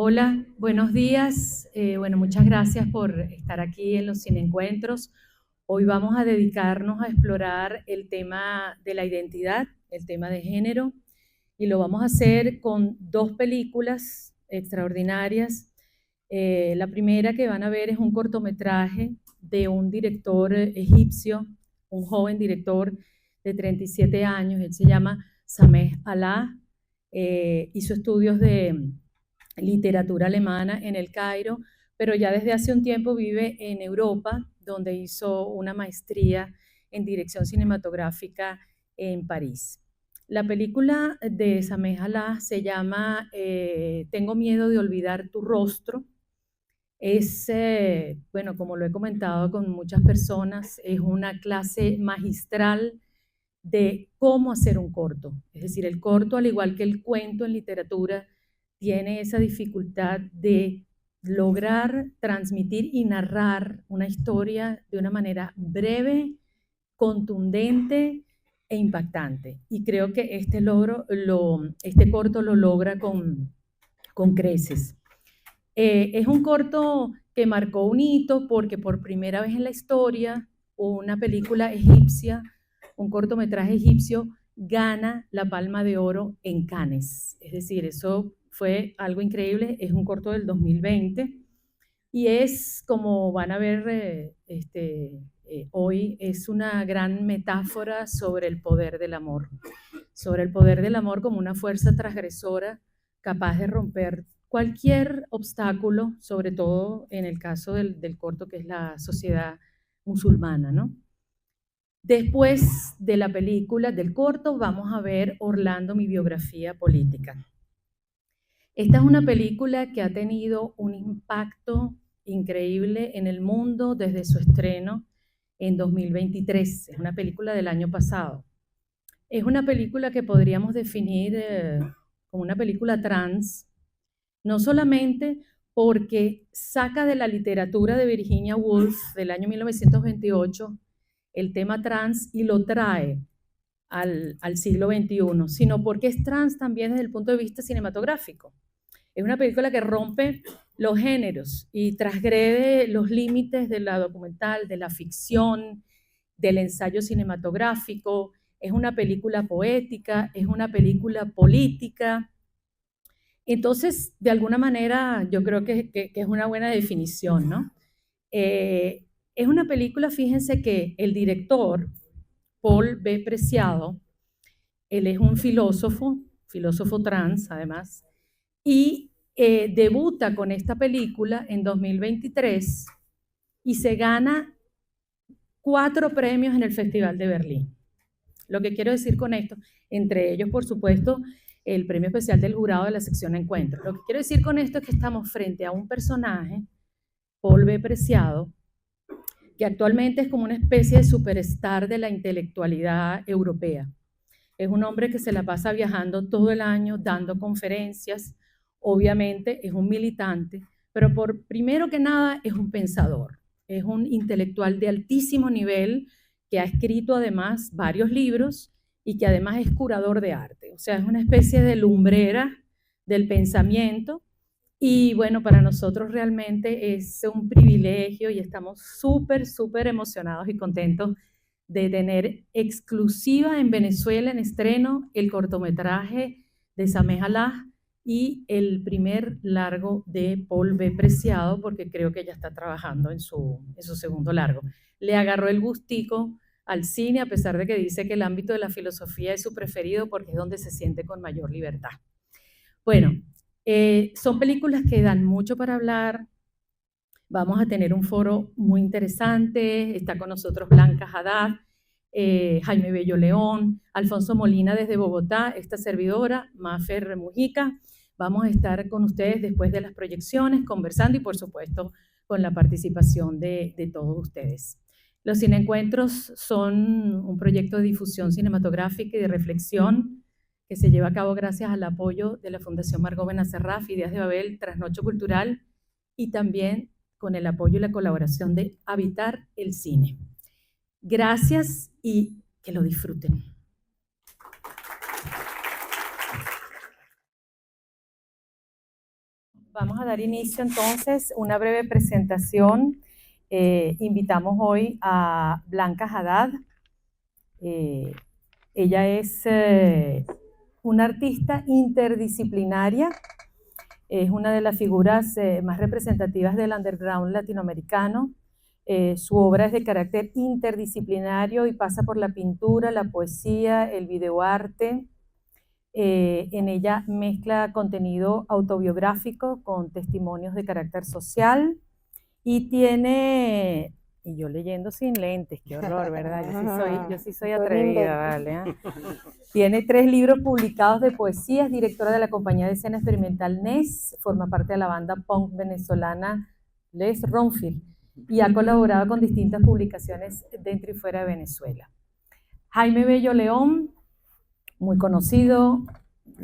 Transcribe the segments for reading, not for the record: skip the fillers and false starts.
Hola, buenos días. Bueno, muchas gracias por estar aquí en los Cineencuentros. Hoy vamos a dedicarnos a explorar el tema de la identidad, el tema de género, y lo vamos a hacer con dos películas extraordinarias. La primera que van a ver es un cortometraje de un director egipcio, un joven director de 37 años. Él se llama Sameh Alaa. Hizo estudios de literatura alemana en el Cairo, pero ya desde hace un tiempo vive en Europa, donde hizo una maestría en dirección cinematográfica en París. La película de Sameh Alaa se llama Tengo miedo de olvidar tu rostro. Es, bueno, como lo he comentado con muchas personas, es una clase magistral de cómo hacer un corto. Es decir, el corto, al igual que el cuento en literatura, tiene esa dificultad de lograr transmitir y narrar una historia de una manera breve, contundente e impactante. Y creo que este corto lo logra con creces. Es un corto que marcó un hito porque por primera vez en la historia una película egipcia, un cortometraje egipcio, gana la Palma de Oro en Cannes. Es decir, eso fue algo increíble. Es un corto del 2020 y es, como van a ver hoy, es una gran metáfora sobre el poder del amor. Sobre el poder del amor como una fuerza transgresora capaz de romper cualquier obstáculo, sobre todo en el caso del corto, que es la sociedad musulmana, ¿no? Después de la película, del corto, vamos a ver Orlando, mi biografía política. Esta es una película que ha tenido un impacto increíble en el mundo desde su estreno en 2023. Es una película del año pasado. Es una película que podríamos definir como una película trans, no solamente porque saca de la literatura de Virginia Woolf del año 1928 el tema trans y lo trae al siglo XXI, sino porque es trans también desde el punto de vista cinematográfico. Es una película que rompe los géneros y transgrede los límites de la documental, de la ficción, del ensayo cinematográfico. Es una película poética, es una película política. Entonces, de alguna manera, yo creo que es una buena definición, ¿no? Es una película, fíjense que el director, Paul B. Preciado, él es un filósofo trans, además, y debuta con esta película en 2023 y se gana 4 premios en el Festival de Berlín. Lo que quiero decir con esto, entre ellos, por supuesto, el premio especial del jurado de la sección Encuentro. Lo que quiero decir con esto es que estamos frente a un personaje, Paul B. Preciado, que actualmente es como una especie de superstar de la intelectualidad europea. Es un hombre que se la pasa viajando todo el año, dando conferencias. Obviamente es un militante, pero por primero que nada es un pensador. Es un intelectual de altísimo nivel que ha escrito además varios libros y que además es curador de arte. O sea, es una especie de lumbrera del pensamiento. Y bueno, para nosotros realmente es un privilegio y estamos súper emocionados y contentos de tener exclusiva en Venezuela en estreno el cortometraje de Sameh Alaa y el primer largo de Paul B. Preciado, porque creo que ya está trabajando en su segundo largo. Le agarró el gustico al cine, a pesar de que dice que el ámbito de la filosofía es su preferido porque es donde se siente con mayor libertad. Bueno, son películas que dan mucho para hablar. Vamos a tener un foro muy interesante. Está con nosotros Blanca Haddad, Jaime Bello León, Alfonso Molina desde Bogotá, esta servidora, Mafer Mujica. Vamos a estar con ustedes después de las proyecciones, conversando y por supuesto con la participación de todos ustedes. Los Cineencuentros son un proyecto de difusión cinematográfica y de reflexión que se lleva a cabo gracias al apoyo de la Fundación Margot Benacerraf, Ideas de Babel, Trasnocho Cultural y también con el apoyo y la colaboración de Habitar el Cine. Gracias y que lo disfruten. Vamos a dar inicio entonces, una breve presentación. Invitamos hoy a Blanca Haddad. Ella es una artista interdisciplinaria, es una de las figuras más representativas del underground latinoamericano. Su obra es de carácter interdisciplinario y pasa por la pintura, la poesía, el videoarte. En ella mezcla contenido autobiográfico con testimonios de carácter social y tiene, y yo leyendo sin lentes, qué horror, ¿verdad? Yo sí soy atrevida, ¿vale? Tiene 3 libros publicados de poesía, es directora de la compañía de escena experimental NES, forma parte de la banda punk venezolana Les Ronfield y ha colaborado con distintas publicaciones dentro y fuera de Venezuela. Jaime Bello León, muy conocido,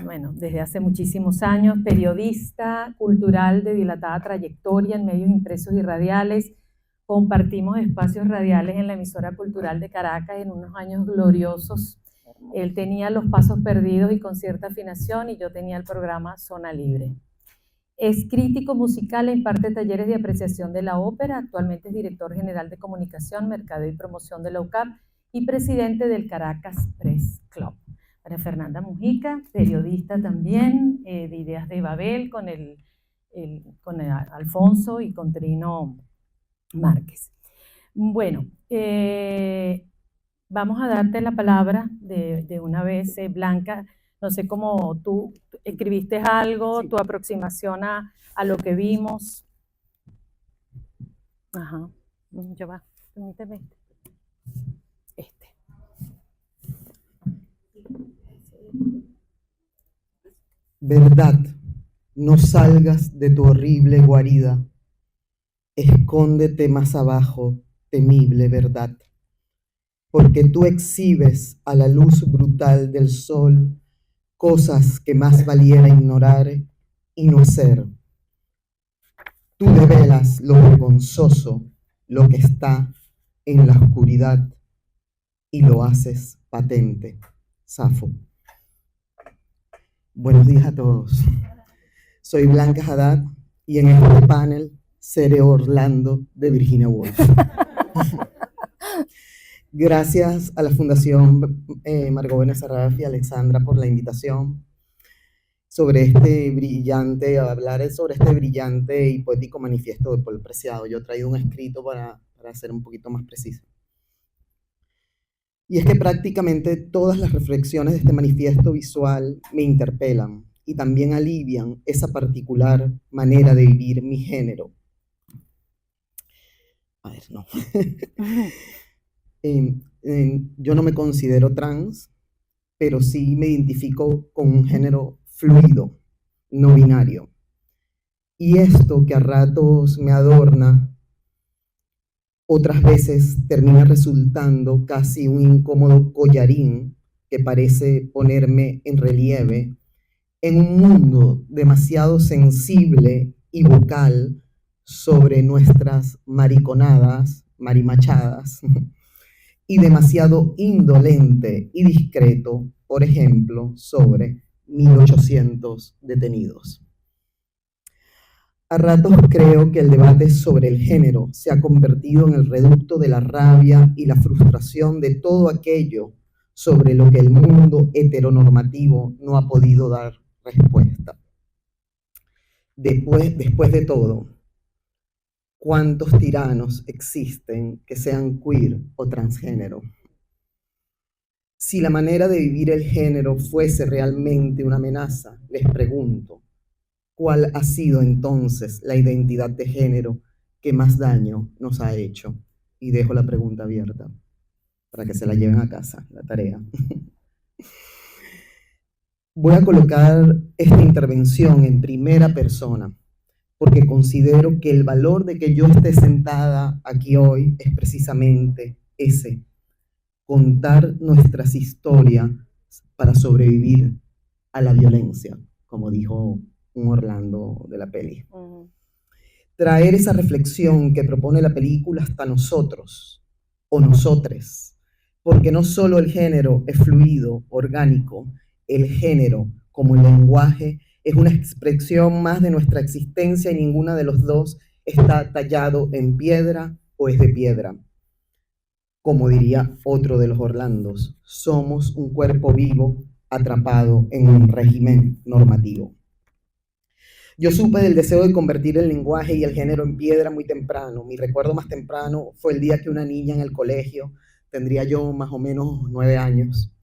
bueno, desde hace muchísimos años, periodista cultural de dilatada trayectoria en medios impresos y radiales. Compartimos espacios radiales en la emisora cultural de Caracas en unos años gloriosos. Él tenía Los Pasos Perdidos y Con Cierta Afinación y yo tenía el programa Zona Libre. Es crítico musical e imparte talleres de apreciación de la ópera. Actualmente es director general de comunicación, mercadeo y promoción de la UCAP y presidente del Caracas Press Club. María Fernanda Mujica, periodista también, de Ideas de Babel, con Alfonso y con Trino Márquez. Bueno, vamos a darte la palabra de una vez, Blanca. No sé cómo tú escribiste algo, sí. Tu aproximación a lo que vimos. Ajá, ya va, permíteme. Verdad, no salgas de tu horrible guarida, escóndete más abajo, temible verdad, porque tú exhibes a la luz brutal del sol cosas que más valiera ignorar y no ser. Tú develas lo vergonzoso, lo que está en la oscuridad, y lo haces patente. Safo. Buenos días a todos. Soy Blanca Haddad y en este panel seré Orlando de Virginia Woolf. Gracias a la Fundación Margot Benacerraf y Alexandra por la invitación hablar sobre este brillante y poético manifiesto de Paul Preciado. Yo he traído un escrito para ser un poquito más preciso. Y es que prácticamente todas las reflexiones de este manifiesto visual me interpelan y también alivian esa particular manera de vivir mi género. A ver, no. Yo no me considero trans, pero sí me identifico con un género fluido, no binario. Y esto que a ratos me adorna, otras veces termina resultando casi un incómodo collarín que parece ponerme en relieve en un mundo demasiado sensible y vocal sobre nuestras mariconadas, marimachadas, y demasiado indolente y discreto, por ejemplo, sobre 1.800 detenidos. A ratos creo que el debate sobre el género se ha convertido en el reducto de la rabia y la frustración de todo aquello sobre lo que el mundo heteronormativo no ha podido dar respuesta. Después de todo, ¿cuántos tiranos existen que sean queer o transgénero? Si la manera de vivir el género fuese realmente una amenaza, les pregunto, ¿cuál ha sido entonces la identidad de género que más daño nos ha hecho? Y dejo la pregunta abierta para que se la lleven a casa, la tarea. Voy a colocar esta intervención en primera persona porque considero que el valor de que yo esté sentada aquí hoy es precisamente ese, contar nuestras historias para sobrevivir a la violencia, como dijo un Orlando de la peli. Traer esa reflexión que propone la película hasta nosotros o nosotres, porque no solo el género es fluido, orgánico, el género como el lenguaje Es una expresión más de nuestra existencia y ninguna de los dos está tallado en piedra o es de piedra. Como diría otro de los Orlandos, somos un cuerpo vivo atrapado en un régimen normativo. Yo supe del deseo de convertir el lenguaje y el género en piedra muy temprano. Mi recuerdo más temprano fue el día que una niña en el colegio, tendría yo más o menos 9 años,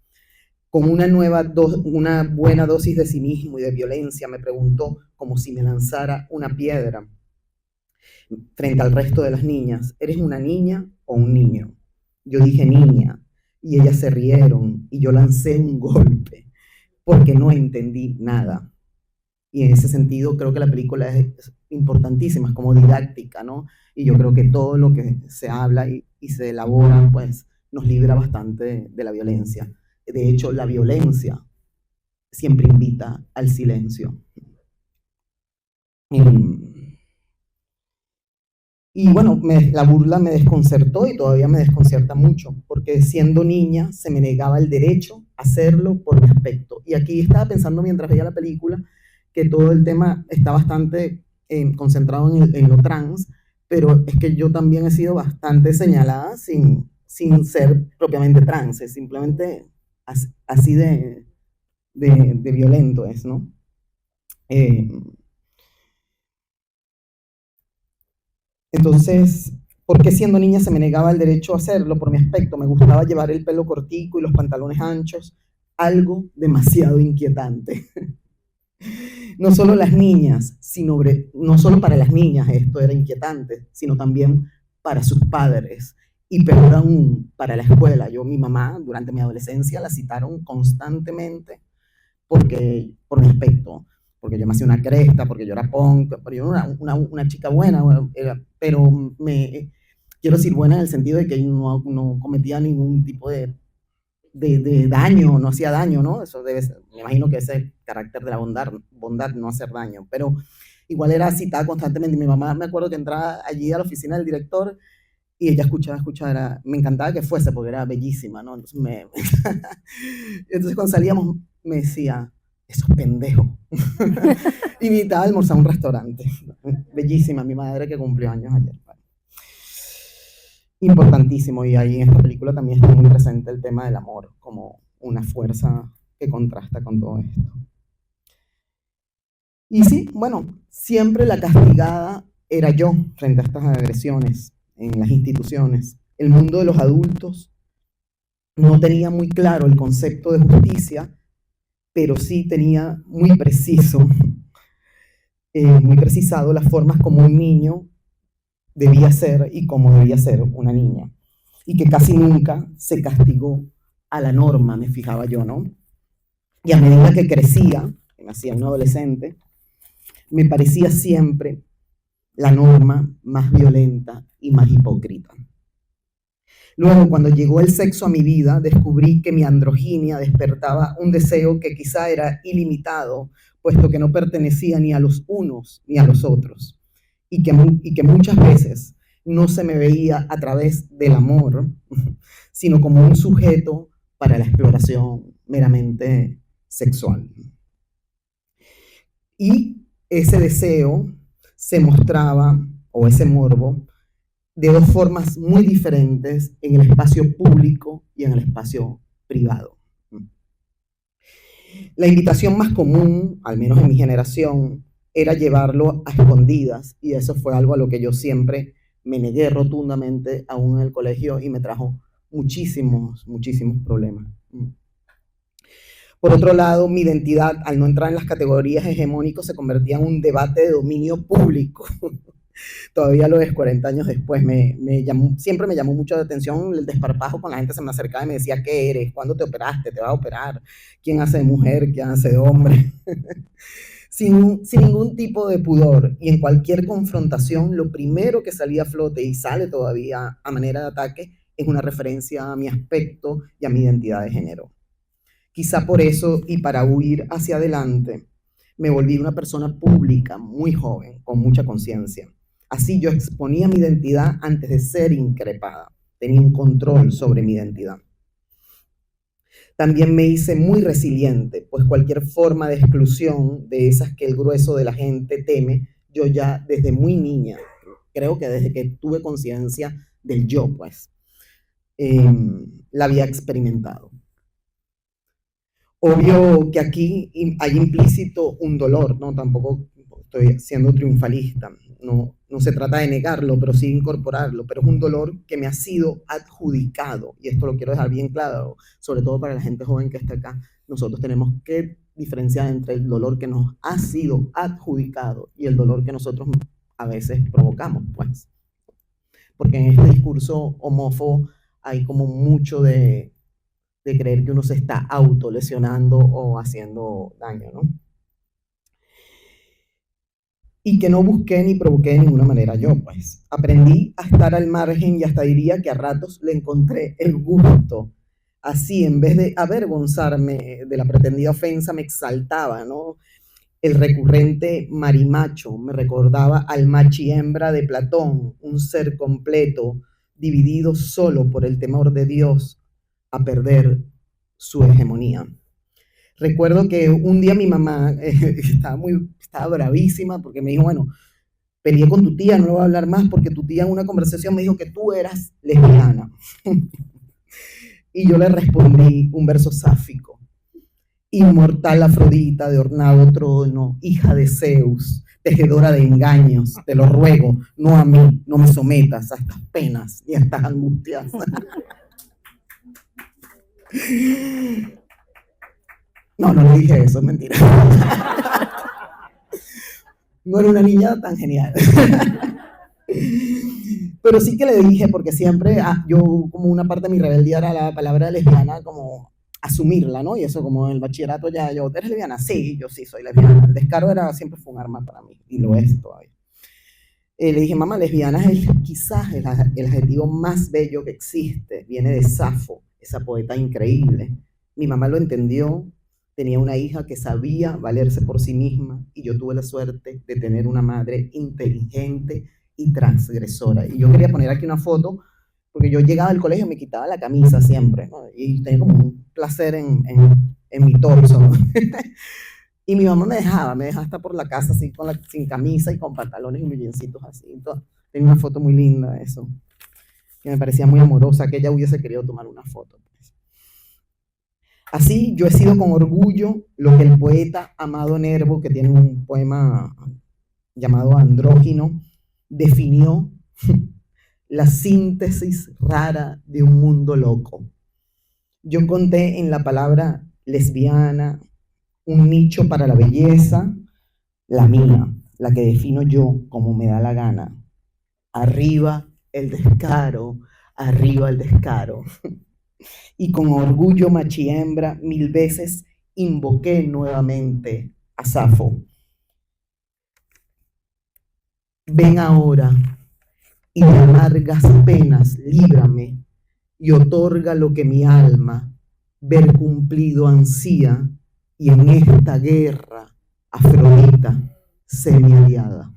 con una buena dosis de cinismo y de violencia, me preguntó como si me lanzara una piedra frente al resto de las niñas: ¿eres una niña o un niño? Yo dije niña, y ellas se rieron, y yo lancé un golpe, porque no entendí nada. Y en ese sentido creo que la película es importantísima, es como didáctica, ¿no? Y yo creo que todo lo que se habla y se elabora, pues, nos libra bastante de la violencia. De hecho, la violencia siempre invita al silencio. Y bueno, la burla me desconcertó y todavía me desconcierta mucho, porque siendo niña se me negaba el derecho a hacerlo por mi aspecto. Y aquí estaba pensando mientras veía la película que todo el tema está bastante concentrado en lo trans, pero es que yo también he sido bastante señalada sin ser propiamente trans, es simplemente así de violento es, ¿no? Entonces, ¿por qué siendo niña se me negaba el derecho a hacerlo? Por mi aspecto, me gustaba llevar el pelo cortico y los pantalones anchos, algo demasiado inquietante. No solo las niñas, no solo para las niñas esto era inquietante, sino también para sus padres y peor aún para la escuela. Mi mamá durante mi adolescencia la citaron constantemente por mi aspecto, porque yo me hacía una cresta, porque yo era punk, porque yo era una chica buena, pero quiero decir buena en el sentido de que no cometía ningún tipo de daño, no hacía daño, ¿no? Eso debe ser, me imagino que ese es el carácter de la bondad, no hacer daño, pero igual era citada constantemente. Mi mamá, me acuerdo que entraba allí a la oficina del director y ella escuchaba, me encantaba que fuese porque era bellísima, ¿no? Entonces, entonces cuando salíamos me decía, esos pendejos. Y me invitaba a almorzar a un restaurante. Bellísima, mi madre que cumplió años ayer. Importantísimo, y ahí en esta película también está muy presente el tema del amor como una fuerza que contrasta con todo esto. Y sí, bueno, siempre la castigada era yo frente a estas agresiones en las instituciones. El mundo de los adultos no tenía muy claro el concepto de justicia, pero sí tenía muy precisado las formas como un niño debía ser y cómo debía ser una niña. Y que casi nunca se castigó a la norma, me fijaba yo, ¿no? Y a medida que crecía, que me hacía un adolescente, me parecía siempre la norma más violenta y más hipócrita. Luego, cuando llegó el sexo a mi vida, descubrí que mi androginia despertaba un deseo que quizá era ilimitado, puesto que no pertenecía ni a los unos ni a los otros, y que muchas veces no se me veía a través del amor, sino como un sujeto para la exploración meramente sexual. Y ese deseo se mostraba, o ese morbo, de dos formas muy diferentes en el espacio público y en el espacio privado. La invitación más común, al menos en mi generación, era llevarlo a escondidas, y eso fue algo a lo que yo siempre me negué rotundamente aún en el colegio y me trajo muchísimos problemas. Por otro lado, mi identidad, al no entrar en las categorías hegemónicas, se convertía en un debate de dominio público. Todavía lo es 40 años después. Siempre me llamó mucho la atención el desparpajo con la gente. Se me acercaba y me decía, ¿qué eres? ¿Cuándo te operaste? ¿Te vas a operar? ¿Quién hace de mujer? ¿Quién hace de hombre? sin ningún tipo de pudor. Y en cualquier confrontación, lo primero que salía a flote y sale todavía a manera de ataque es una referencia a mi aspecto y a mi identidad de género. Quizá por eso, y para huir hacia adelante, me volví una persona pública muy joven, con mucha conciencia. Así yo exponía mi identidad antes de ser increpada. Tenía un control sobre mi identidad. también me hice muy resiliente, pues cualquier forma de exclusión, de esas que el grueso de la gente teme, yo ya desde muy niña, creo que desde que tuve conciencia del yo, pues, la había experimentado. Obvio que aquí hay implícito un dolor, ¿no? Tampoco estoy siendo triunfalista, no se trata de negarlo, pero sí incorporarlo, pero es un dolor que me ha sido adjudicado, y esto lo quiero dejar bien claro, sobre todo para la gente joven que está acá. Nosotros tenemos que diferenciar entre el dolor que nos ha sido adjudicado y el dolor que nosotros a veces provocamos, pues. Porque en este discurso homófobo hay como mucho de creer que uno se está autolesionando o haciendo daño, ¿no? Y que no busqué ni provoqué de ninguna manera yo, pues. Aprendí a estar al margen y hasta diría que a ratos le encontré el gusto. Así, en vez de avergonzarme de la pretendida ofensa, me exaltaba, ¿no? El recurrente marimacho me recordaba al machi-hembra de Platón, un ser completo, dividido solo por el temor de Dios a perder su hegemonía. Recuerdo que un día mi mamá estaba bravísima porque me dijo, bueno, peleé con tu tía, no le voy a hablar más porque tu tía en una conversación me dijo que tú eras lesbiana. Y yo le respondí un verso sáfico. Inmortal Afrodita de ornado trono, hija de Zeus, tejedora de engaños, te lo ruego, no a mí, no me sometas a estas penas y a estas angustias. No le dije eso, es mentira. No era una niña tan genial. Pero sí que le dije, porque siempre yo, como una parte de mi rebeldía era la palabra lesbiana, como asumirla, ¿no? Y eso como en el bachillerato ya, yo, ¿eres lesbiana? Sí, yo sí soy lesbiana. El descaro siempre fue un arma para mí, y lo es todavía. Le dije, mamá, lesbiana es quizás el adjetivo más bello que existe, viene de Safo, esa poeta increíble. Mi mamá lo entendió, tenía una hija que sabía valerse por sí misma, y yo tuve la suerte de tener una madre inteligente y transgresora. Y yo quería poner aquí una foto, porque yo llegaba al colegio y me quitaba la camisa siempre, ¿no? Y tenía como un placer en mi torso, ¿no? Y mi mamá me dejaba hasta por la casa así, sin camisa y con pantalones y milloncitos así. Entonces, tengo una foto muy linda de eso, que me parecía muy amorosa, que ella hubiese querido tomar una foto. Así, yo he sido con orgullo lo que el poeta Amado Nervo, que tiene un poema llamado Andrógino, definió la síntesis rara de un mundo loco. Yo encontré en la palabra lesbiana un nicho para la belleza, la mía, la que defino yo como me da la gana. Arriba el descaro, arriba el descaro. Y con orgullo machi-hembra 1000 veces invoqué nuevamente a Safo. Ven ahora y de amargas penas líbrame y otorga lo que mi alma ver cumplido ansía, y en esta guerra Afrodita sé mi aliada.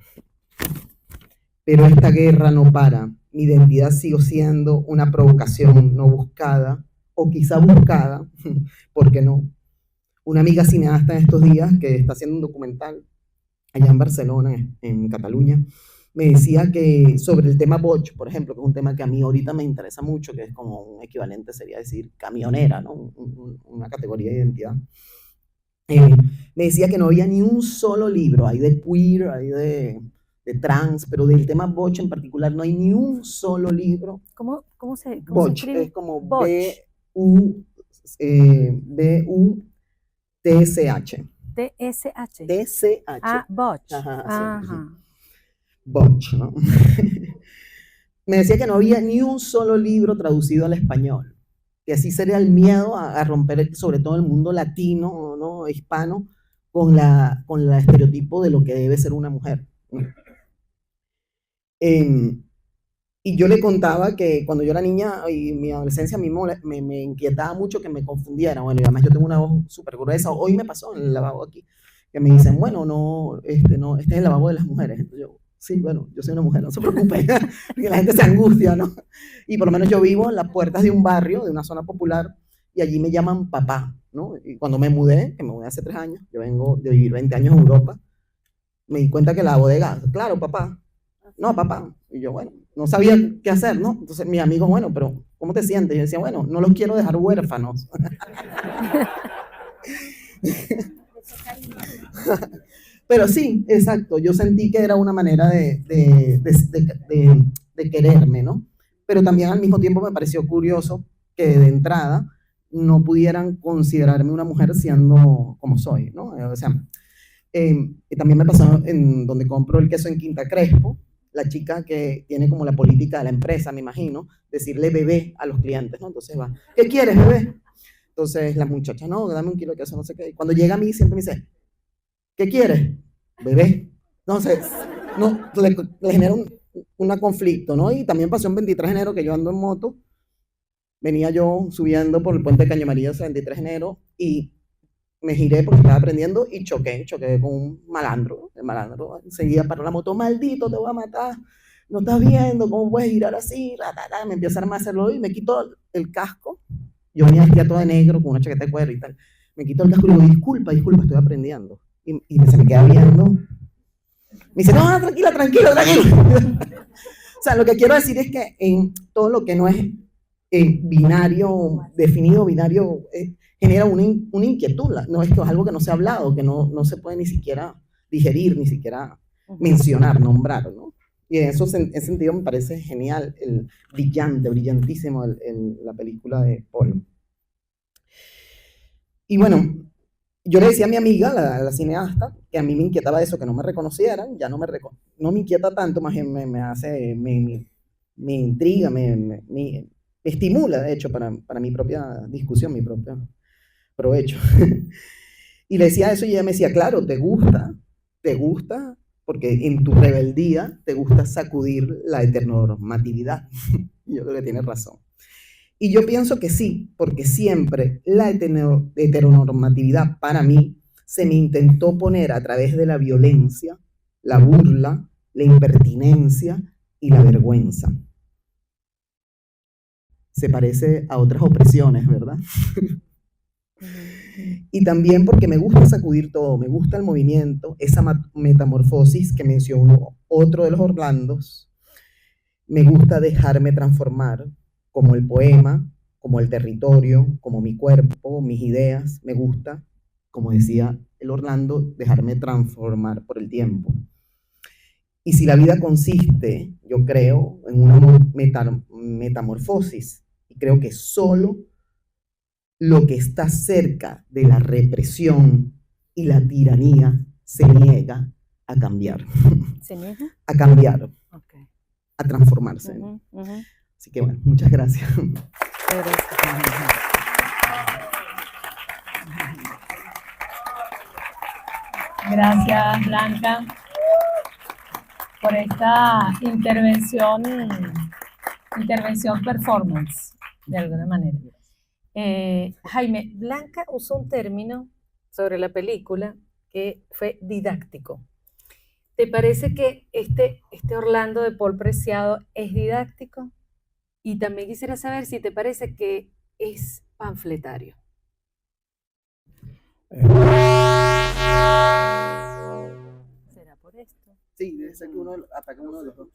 Pero esta guerra no para, mi identidad sigue siendo una provocación no buscada, o quizá buscada, ¿por qué no? Una amiga cineasta en estos días que está haciendo un documental allá en Barcelona, en Cataluña, me decía que sobre el tema botch, por ejemplo, que es un tema que a mí ahorita me interesa mucho, que es como un equivalente, sería decir, camionera, ¿no? Una categoría de identidad. Me decía que no había ni un solo libro, hay de queer, hay de trans, pero del tema botch en particular no hay ni un solo libro. ¿Cómo se escribe? Es como Botch. B-U-T-S-H. T-S-H. T-C-H. Ah, botch. Ajá. Botch, ¿no? Me decía que no había ni un solo libro traducido al español, que así sería el miedo a romper sobre todo el mundo latino, ¿no? Hispano, con la estereotipo de lo que debe ser una mujer, ¿no? Y yo le contaba que cuando yo era niña y mi adolescencia a mí me inquietaba mucho que me confundiera. Bueno, y además yo tengo una voz súper gruesa. Hoy me pasó en el lavabo aquí, que me dicen, bueno, no, este es el lavabo de las mujeres. Entonces yo, sí, bueno, yo soy una mujer, no se preocupe, porque la gente se angustia, ¿no? Y por lo menos yo vivo en las puertas de un barrio, de una zona popular, y allí me llaman papá, ¿no? Y cuando me mudé, que me mudé hace 3 años, yo vengo de vivir 20 años en Europa, me di cuenta que la bodega, claro, papá, no, papá. Y yo, bueno, no sabía qué hacer, ¿no? Entonces mi amigo, bueno, pero ¿cómo te sientes? Y yo decía, bueno, no los quiero dejar huérfanos. Pero sí, exacto, yo sentí que era una manera de quererme, ¿no? Pero también al mismo tiempo me pareció curioso que de entrada no pudieran considerarme una mujer siendo como soy, ¿no? O sea, también me pasó en donde compro el queso en Quinta Crespo, la chica que tiene como la política de la empresa, me imagino, decirle bebé a los clientes, ¿no? Entonces va, ¿qué quieres, bebé? Entonces la muchacha, no, dame 1 kilo de queso, no sé qué. Y cuando llega a mí siempre me dice, ¿qué quieres? Bebé. Entonces, no, le genera un conflicto, ¿no? Y también pasó un 23 de enero que yo ando en moto, venía yo subiendo por el puente de Caño Amarillo ese 23 de enero y me giré porque estaba aprendiendo y choqué con un malandro. El malandro enseguida paró la moto, maldito, te voy a matar, no estás viendo cómo puedes girar así, me empieza a hacerlo y me quito el casco. Yo venía ya todo de negro con una chaqueta de cuero y tal. Me quito el casco y le digo, disculpa, estoy aprendiendo. Y se me queda viendo. Me dice, no, tranquilo. O sea, lo que quiero decir es que en todo lo que no es binario, definido binario, genera una inquietud. No es que es algo que no se ha hablado, que no se puede ni siquiera digerir, ni siquiera mencionar, nombrar, ¿no? Y en ese sentido me parece genial, brillantísimo la película de Paul. Y bueno, yo le decía a mi amiga, la cineasta, que a mí me inquietaba eso, que no me reconocieran, ya no me inquieta tanto, más bien me intriga, me estimula, de hecho, para mi propia discusión, mi propio provecho. Y le decía eso y ella me decía, claro, te gusta, porque en tu rebeldía te gusta sacudir la heteronormatividad. Y yo creo que tienes razón. Y yo pienso que sí, porque siempre la heteronormatividad para mí se me intentó poner a través de la violencia, la burla, la impertinencia y la vergüenza. Se parece a otras opresiones, ¿verdad? Y también porque me gusta sacudir todo, me gusta el movimiento, esa metamorfosis que mencionó otro de los Orlandos, me gusta dejarme transformar, como el poema, como el territorio, como mi cuerpo, mis ideas, me gusta, como decía el Orlando, dejarme transformar por el tiempo. Y si la vida consiste, yo creo, en una metamorfosis, y creo que solo lo que está cerca de la represión y la tiranía se niega a cambiar. ¿Se niega? A cambiar. Okay. A transformarse. Así que bueno, muchas gracias. Gracias, Blanca, por esta intervención performance, de alguna manera. Jaime, Blanca usó un término sobre la película que fue didáctico. ¿Te parece que este Orlando de Paul Preciado es didáctico? Y también quisiera saber si te parece que es panfletario. ¿Será por esto? Sí, debe ser que uno ataca uno de los dos.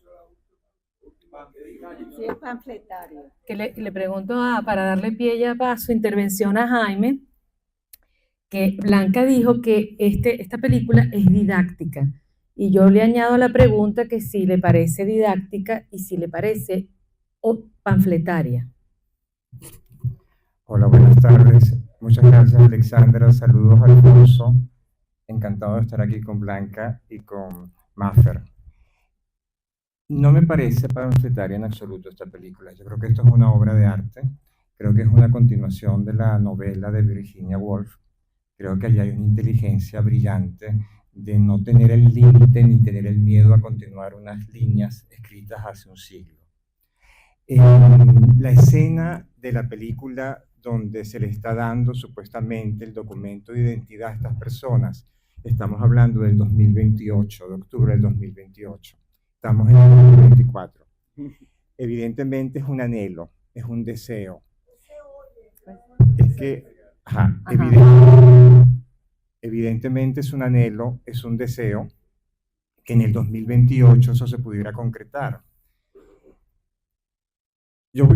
Sí, es panfletario. Que le pregunto para darle pie ya para su intervención a Jaime, que Blanca dijo que esta película es didáctica. Y yo le añado la pregunta que si le parece didáctica y si le parece panfletaria. Hola, buenas tardes. Muchas gracias, Alexandra. Saludos, Alfonso. Encantado de estar aquí con Blanca y con Maffer. No me parece panfletaria en absoluto esta película. Yo creo que esto es una obra de arte. Creo que es una continuación de la novela de Virginia Woolf. Creo que allí hay una inteligencia brillante de no tener el límite ni tener el miedo a continuar unas líneas escritas hace un siglo. La escena de la película donde se le está dando supuestamente el documento de identidad a estas personas, estamos hablando del 2028, de octubre del 2028. Estamos en el 2024. Evidentemente es un anhelo, es un deseo. es que, ajá, Ajá. evidentemente es un anhelo, es un deseo que en el 2028 eso se pudiera concretar. Yo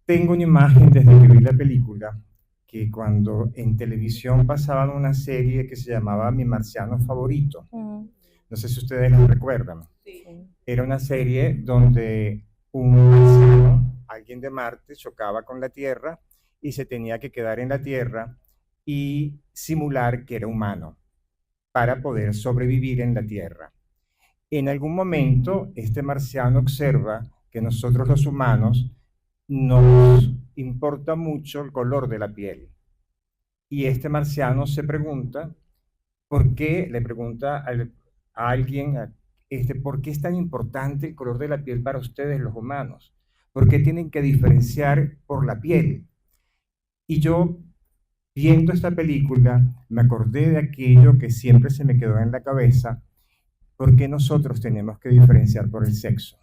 tengo una imagen desde que vi la película, que cuando en televisión pasaban una serie que se llamaba Mi Marciano Favorito, no sé si ustedes la recuerdan. Sí. Era una serie donde un marciano, alguien de Marte, chocaba con la Tierra y se tenía que quedar en la Tierra y simular que era humano para poder sobrevivir en la Tierra. En algún momento, este marciano observa que nosotros los humanos nos importa mucho el color de la piel. Y este marciano se pregunta, ¿por qué? Le pregunta a alguien, ¿por qué es tan importante el color de la piel para ustedes los humanos? ¿Por qué tienen que diferenciar por la piel? Y yo, viendo esta película, me acordé de aquello que siempre se me quedó en la cabeza: ¿por qué nosotros tenemos que diferenciar por el sexo?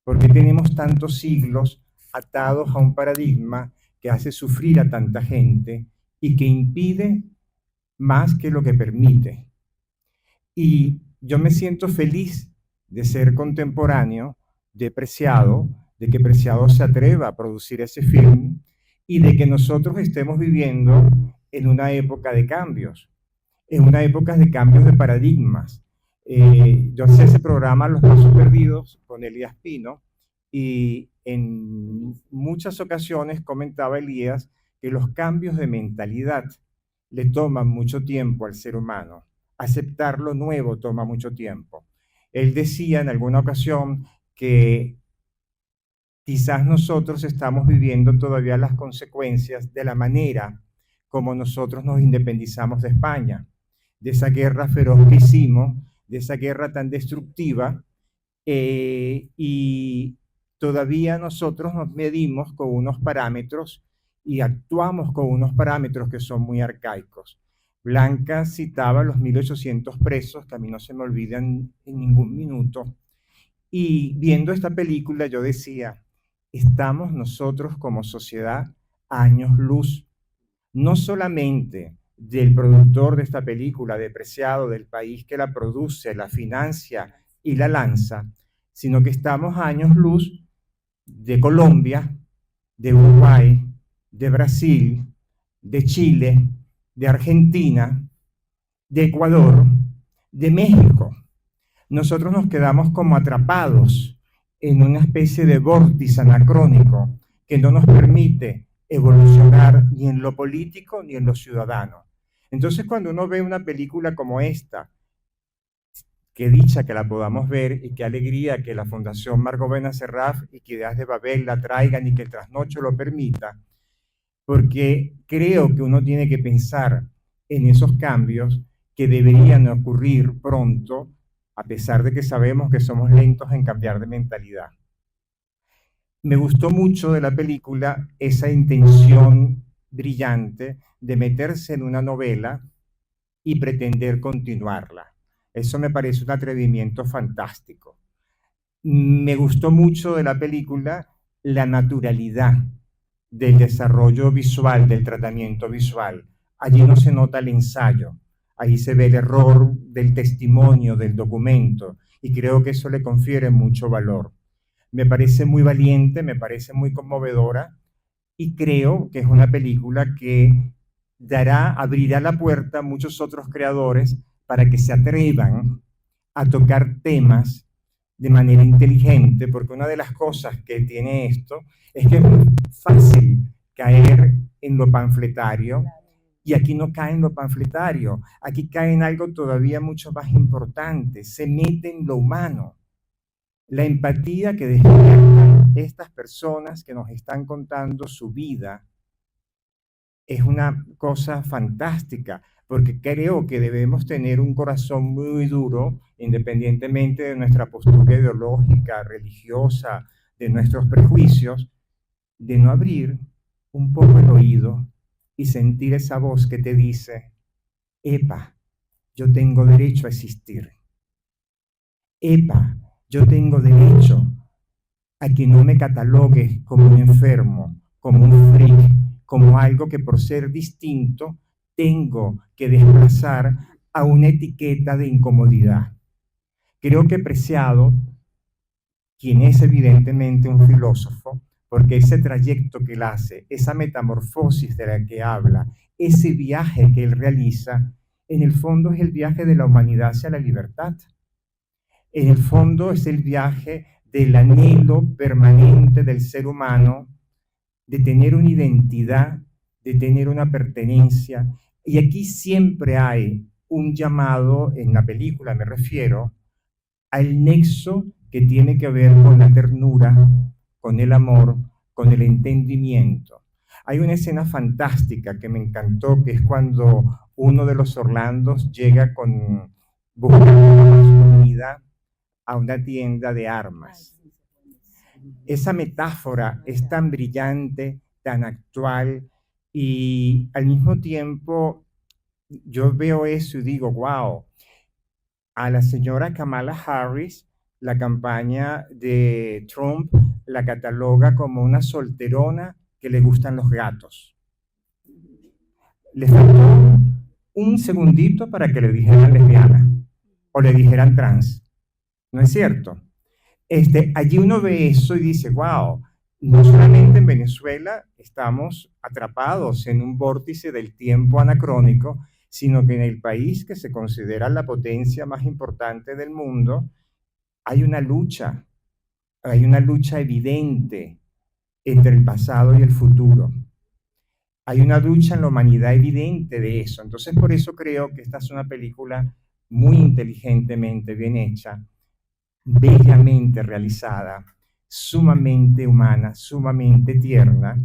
¿Por qué tenemos tantos siglos atados a un paradigma que hace sufrir a tanta gente y que impide más que lo que permite? Y yo me siento feliz de ser contemporáneo de Preciado, de que Preciado se atreva a producir ese film y de que nosotros estemos viviendo en una época de cambios, en una época de cambios de paradigmas. Yo hacía ese programa Los Pasos Perdidos con Elías Pino y en muchas ocasiones comentaba Elías que los cambios de mentalidad le toman mucho tiempo al ser humano. Aceptar lo nuevo toma mucho tiempo. Él decía en alguna ocasión que quizás nosotros estamos viviendo todavía las consecuencias de la manera como nosotros nos independizamos de España, de esa guerra feroz que hicimos, de esa guerra tan destructiva, y todavía nosotros nos medimos con unos parámetros y actuamos con unos parámetros que son muy arcaicos. Blanca citaba los 1800 presos, que a mí no se me olvidan en ningún minuto, y viendo esta película yo decía, estamos nosotros como sociedad a años luz, no solamente del productor de esta película, de Preciado, del país que la produce, la financia y la lanza, sino que estamos a años luz de Colombia, de Uruguay, de Brasil, de Chile, de Argentina, de Ecuador, de México. Nosotros nos quedamos como atrapados en una especie de vórtice anacrónico que no nos permite evolucionar ni en lo político ni en lo ciudadano. Entonces, cuando uno ve una película como esta, qué dicha que la podamos ver y qué alegría que la Fundación Margot Benacerraf y que Ideas de Babel la traigan y que el trasnocho lo permita, porque creo que uno tiene que pensar en esos cambios que deberían ocurrir pronto, a pesar de que sabemos que somos lentos en cambiar de mentalidad. Me gustó mucho de la película esa intención brillante de meterse en una novela y pretender continuarla. Eso me parece un atrevimiento fantástico. Me gustó mucho de la película la naturalidad del desarrollo visual, del tratamiento visual. Allí no se nota el ensayo, ahí se ve el error del testimonio, del documento, y creo que eso le confiere mucho valor. Me parece muy valiente, me parece muy conmovedora, y creo que es una película que abrirá la puerta a muchos otros creadores para que se atrevan a tocar temas de manera inteligente, porque una de las cosas que tiene esto es que es muy fácil caer en lo panfletario, y aquí no cae en lo panfletario, aquí cae en algo todavía mucho más importante, se mete en lo humano. La empatía que despiertan estas personas que nos están contando su vida es una cosa fantástica, porque creo que debemos tener un corazón muy duro, independientemente de nuestra postura ideológica, religiosa, de nuestros prejuicios, de no abrir un poco el oído y sentir esa voz que te dice, epa, yo tengo derecho a existir. Epa, yo tengo derecho a que no me catalogues como un enfermo, como un freak, como algo que por ser distinto tengo que desplazar a una etiqueta de incomodidad. Creo que Preciado, quien es evidentemente un filósofo, porque ese trayecto que él hace, esa metamorfosis de la que habla, ese viaje que él realiza, en el fondo es el viaje de la humanidad hacia la libertad. En el fondo es el viaje del anhelo permanente del ser humano de tener una identidad, de tener una pertenencia. Y aquí siempre hay un llamado, en la película me refiero, al nexo que tiene que ver con la ternura, con el amor, con el entendimiento. Hay una escena fantástica que me encantó, que es cuando uno de los Orlandos llega buscando una masculinidad a una tienda de armas. Esa metáfora es tan brillante, tan actual, y al mismo tiempo yo veo eso y digo, wow, a la señora Kamala Harris, la campaña de Trump la cataloga como una solterona que le gustan los gatos. Le faltó un segundito para que le dijeran lesbiana o le dijeran trans. ¿No es cierto? Allí uno ve eso y dice, wow, no solamente en Venezuela estamos atrapados en un vórtice del tiempo anacrónico, sino que en el país que se considera la potencia más importante del mundo, hay una lucha evidente entre el pasado y el futuro. Hay una lucha en la humanidad evidente de eso. Entonces, por eso creo que esta es una película muy inteligentemente bien hecha, bellamente realizada, sumamente humana, sumamente tierna,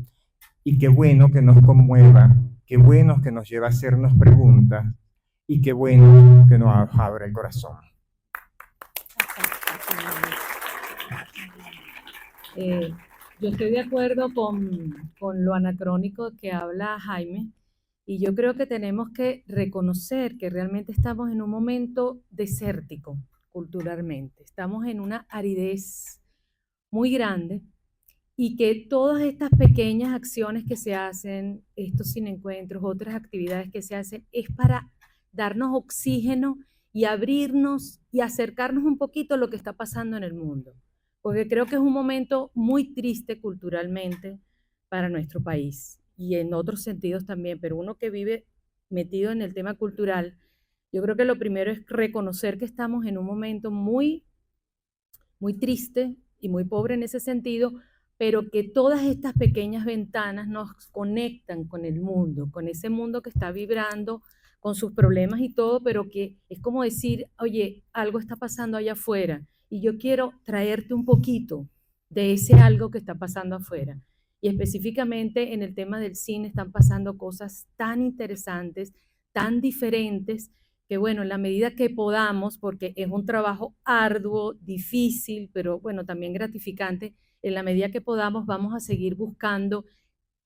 y qué bueno que nos conmueva, qué bueno que nos lleva a hacernos preguntas, y qué bueno que nos abra el corazón. Yo estoy de acuerdo con lo anacrónico que habla Jaime, y yo creo que tenemos que reconocer que realmente estamos en un momento desértico culturalmente. Estamos en una aridez muy grande y que todas estas pequeñas acciones que se hacen, estos sin encuentros, otras actividades que se hacen, es para darnos oxígeno y abrirnos y acercarnos un poquito a lo que está pasando en el mundo. Porque creo que es un momento muy triste culturalmente para nuestro país y en otros sentidos también, pero uno que vive metido en el tema cultural, yo creo que lo primero es reconocer que estamos en un momento muy, muy triste y muy pobre en ese sentido, pero que todas estas pequeñas ventanas nos conectan con el mundo, con ese mundo que está vibrando, con sus problemas y todo, pero que es como decir, oye, algo está pasando allá afuera y yo quiero traerte un poquito de ese algo que está pasando afuera. Y específicamente en el tema del cine están pasando cosas tan interesantes, tan diferentes, que bueno, en la medida que podamos, porque es un trabajo arduo, difícil, pero bueno, también gratificante, en la medida que podamos vamos a seguir buscando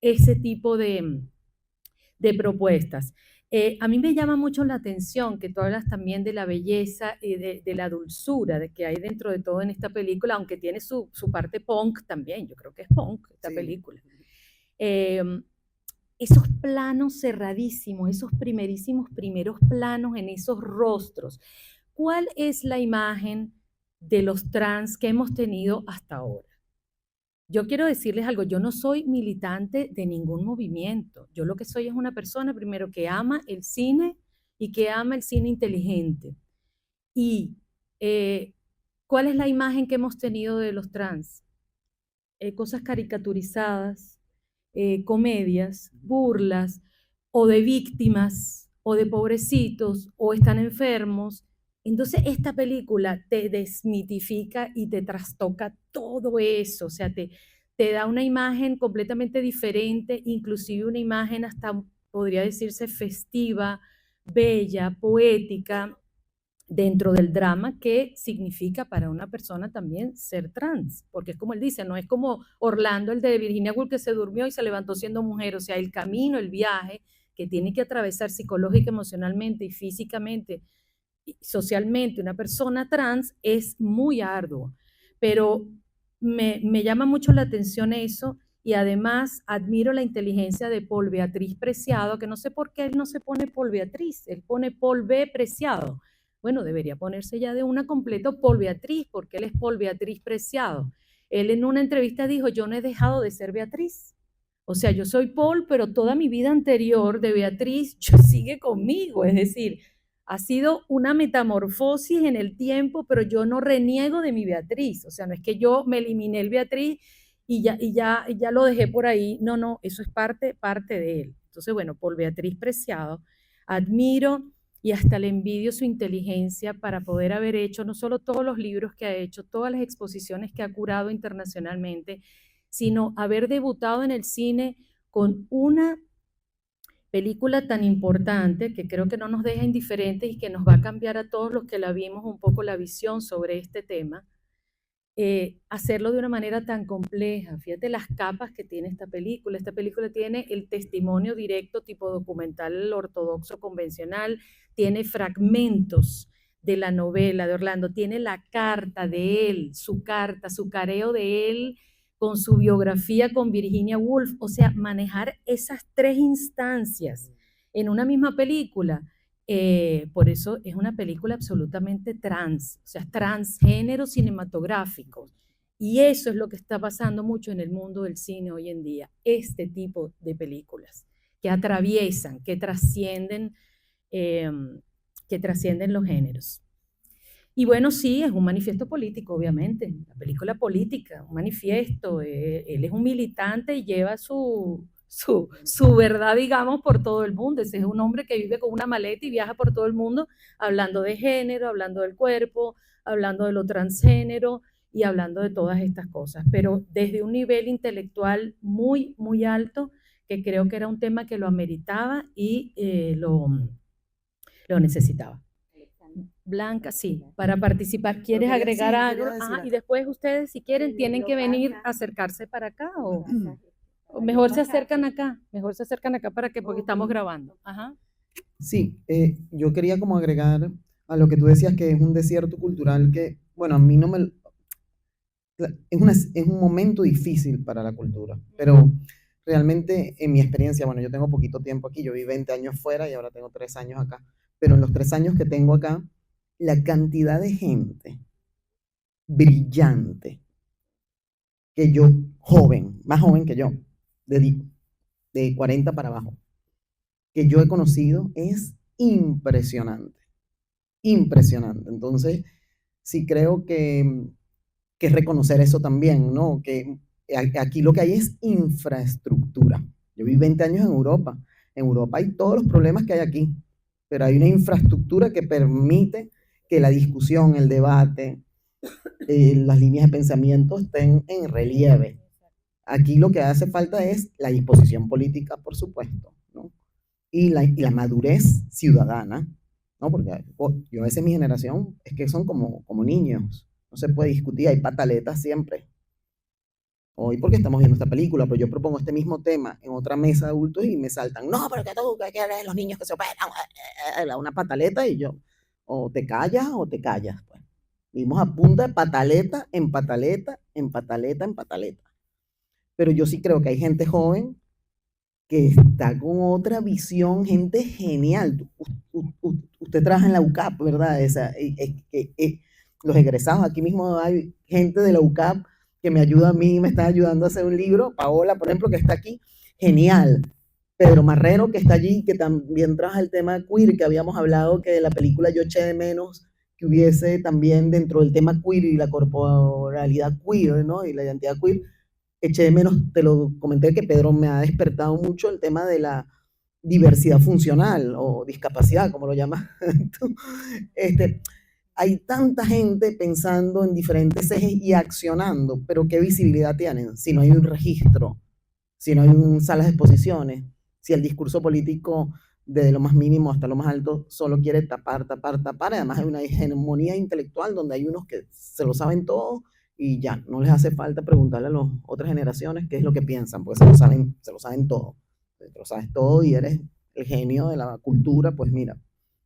ese tipo de propuestas. A mí me llama mucho la atención que tú hablas también de la belleza y de la dulzura de que hay dentro de todo en esta película, aunque tiene su parte punk también, yo creo que es punk esta película. Esos planos cerradísimos, esos primeros planos en esos rostros. ¿Cuál es la imagen de los trans que hemos tenido hasta ahora? Yo quiero decirles algo, yo no soy militante de ningún movimiento. Yo lo que soy es una persona, primero, que ama el cine y que ama el cine inteligente. Y ¿cuál es la imagen que hemos tenido de los trans? Cosas caricaturizadas, comedias, burlas, o de víctimas, o de pobrecitos, o están enfermos. Entonces esta película te desmitifica y te trastoca todo eso, o sea, te da una imagen completamente diferente, inclusive una imagen hasta, podría decirse, festiva, bella, poética, dentro del drama que significa para una persona también ser trans, porque es como él dice, no es como Orlando, el de Virginia Woolf, que se durmió y se levantó siendo mujer, o sea, el camino, el viaje que tiene que atravesar psicológica, emocionalmente y físicamente y socialmente una persona trans es muy arduo, pero me llama mucho la atención eso y además admiro la inteligencia de Paul Beatriz Preciado, que no sé por qué él no se pone Paul Beatriz, él pone Paul B. Preciado. Bueno, debería ponerse ya de una completo Paul Beatriz, porque él es Paul Beatriz Preciado. Él en una entrevista dijo, yo no he dejado de ser Beatriz. O sea, yo soy Paul, pero toda mi vida anterior de Beatriz sigue conmigo. Es decir, ha sido una metamorfosis en el tiempo, pero yo no reniego de mi Beatriz. O sea, no es que yo me eliminé el Beatriz y ya lo dejé por ahí. No, no, eso es parte de él. Entonces, bueno, Paul Beatriz Preciado, admiro y hasta le envidio su inteligencia para poder haber hecho no solo todos los libros que ha hecho, todas las exposiciones que ha curado internacionalmente, sino haber debutado en el cine con una película tan importante que creo que no nos deja indiferentes y que nos va a cambiar a todos los que la vimos un poco la visión sobre este tema, hacerlo de una manera tan compleja. Fíjate las capas que tiene esta película. Esta película tiene el testimonio directo tipo documental ortodoxo convencional, tiene fragmentos de la novela de Orlando, tiene la carta de él, su carta, su careo de él con su biografía con Virginia Woolf. O sea, manejar esas tres instancias en una misma película. Por eso es una película absolutamente trans, o sea, transgénero cinematográfico. Y eso es lo que está pasando mucho en el mundo del cine hoy en día, este tipo de películas que atraviesan, que trascienden los géneros. Y bueno, sí, es un manifiesto político, obviamente, la película política, un manifiesto. Él es un militante y lleva su verdad, digamos, por todo el mundo. Ese es un hombre que vive con una maleta y viaja por todo el mundo hablando de género, hablando del cuerpo, hablando de lo transgénero y hablando de todas estas cosas, pero desde un nivel intelectual muy, muy alto, que creo que era un tema que lo ameritaba y lo necesitaba. Blanca, sí, para participar. ¿Quieres agregar algo? Y después ustedes, si quieren, tienen que venir a acercarse para acá o mejor se acercan acá para que, porque estamos grabando. Ajá. Sí, yo quería como agregar a lo que tú decías, que es un desierto cultural que, bueno, a mí no me... Es un momento difícil para la cultura, pero realmente en mi experiencia, bueno, yo tengo poquito tiempo aquí, yo viví 20 años fuera y ahora tengo 3 años acá, pero en los 3 años que tengo acá, la cantidad de gente brillante que yo, joven, más joven que yo, de 40 para abajo, que yo he conocido es impresionante, impresionante. Entonces, sí creo que es reconocer eso también, ¿no? Que aquí lo que hay es infraestructura. Yo viví 20 años en Europa hay todos los problemas que hay aquí, pero hay una infraestructura que permite que la discusión, el debate, las líneas de pensamiento estén en relieve. Aquí lo que hace falta es la disposición política, por supuesto, ¿no? Y la madurez ciudadana, ¿no? Porque yo a veces mi generación es que son como niños, no se puede discutir, hay pataletas siempre. Hoy porque estamos viendo esta película, pero yo propongo este mismo tema en otra mesa de adultos y me saltan, no, pero que tú, que los niños que se operan, una pataleta, y yo, o te callas o te callas, pues. Vimos a punta de pataleta, en pataleta, en pataleta, en pataleta. Pero yo sí creo que hay gente joven que está con otra visión, gente genial. Usted trabaja en la UCAP, ¿verdad? Los egresados, aquí mismo hay gente de la UCAP que me ayuda a mí, me está ayudando a hacer un libro. Paola, por ejemplo, que está aquí, genial. Pedro Marrero, que está allí, que también trabaja el tema queer, que habíamos hablado que de la película yo eché de menos que hubiese también dentro del tema queer y la corporalidad queer, ¿no? Y la identidad queer. Eché de menos, te lo comenté, que Pedro me ha despertado mucho el tema de la diversidad funcional o discapacidad, como lo llamas tú. Hay tanta gente pensando en diferentes ejes y accionando, pero ¿qué visibilidad tienen si no hay un registro, si no hay salas de exposiciones, si el discurso político desde lo más mínimo hasta lo más alto solo quiere tapar, tapar, tapar? Además hay una hegemonía intelectual donde hay unos que se lo saben todo y ya, no les hace falta preguntarle a las otras generaciones qué es lo que piensan, porque se lo saben todo. Te lo sabes todo y eres el genio de la cultura, pues mira,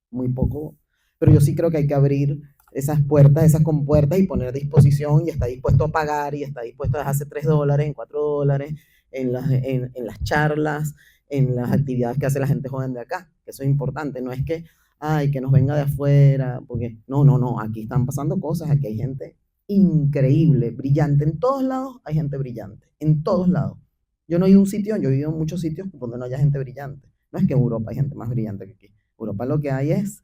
muy poco. Pero yo sí creo que hay que abrir esas puertas, esas compuertas y poner a disposición, y está dispuesto a pagar y está dispuesto a dejarse $3 en $4 en las charlas, en las actividades que hace la gente joven de acá, que eso es importante, no es que, ay, que nos venga de afuera, porque no, aquí están pasando cosas, aquí hay gente increíble, brillante, en todos lados hay gente brillante, en todos lados. Yo no he ido a un sitio, yo he ido a muchos sitios donde no haya gente brillante, no es que en Europa hay gente más brillante que aquí, en Europa lo que hay es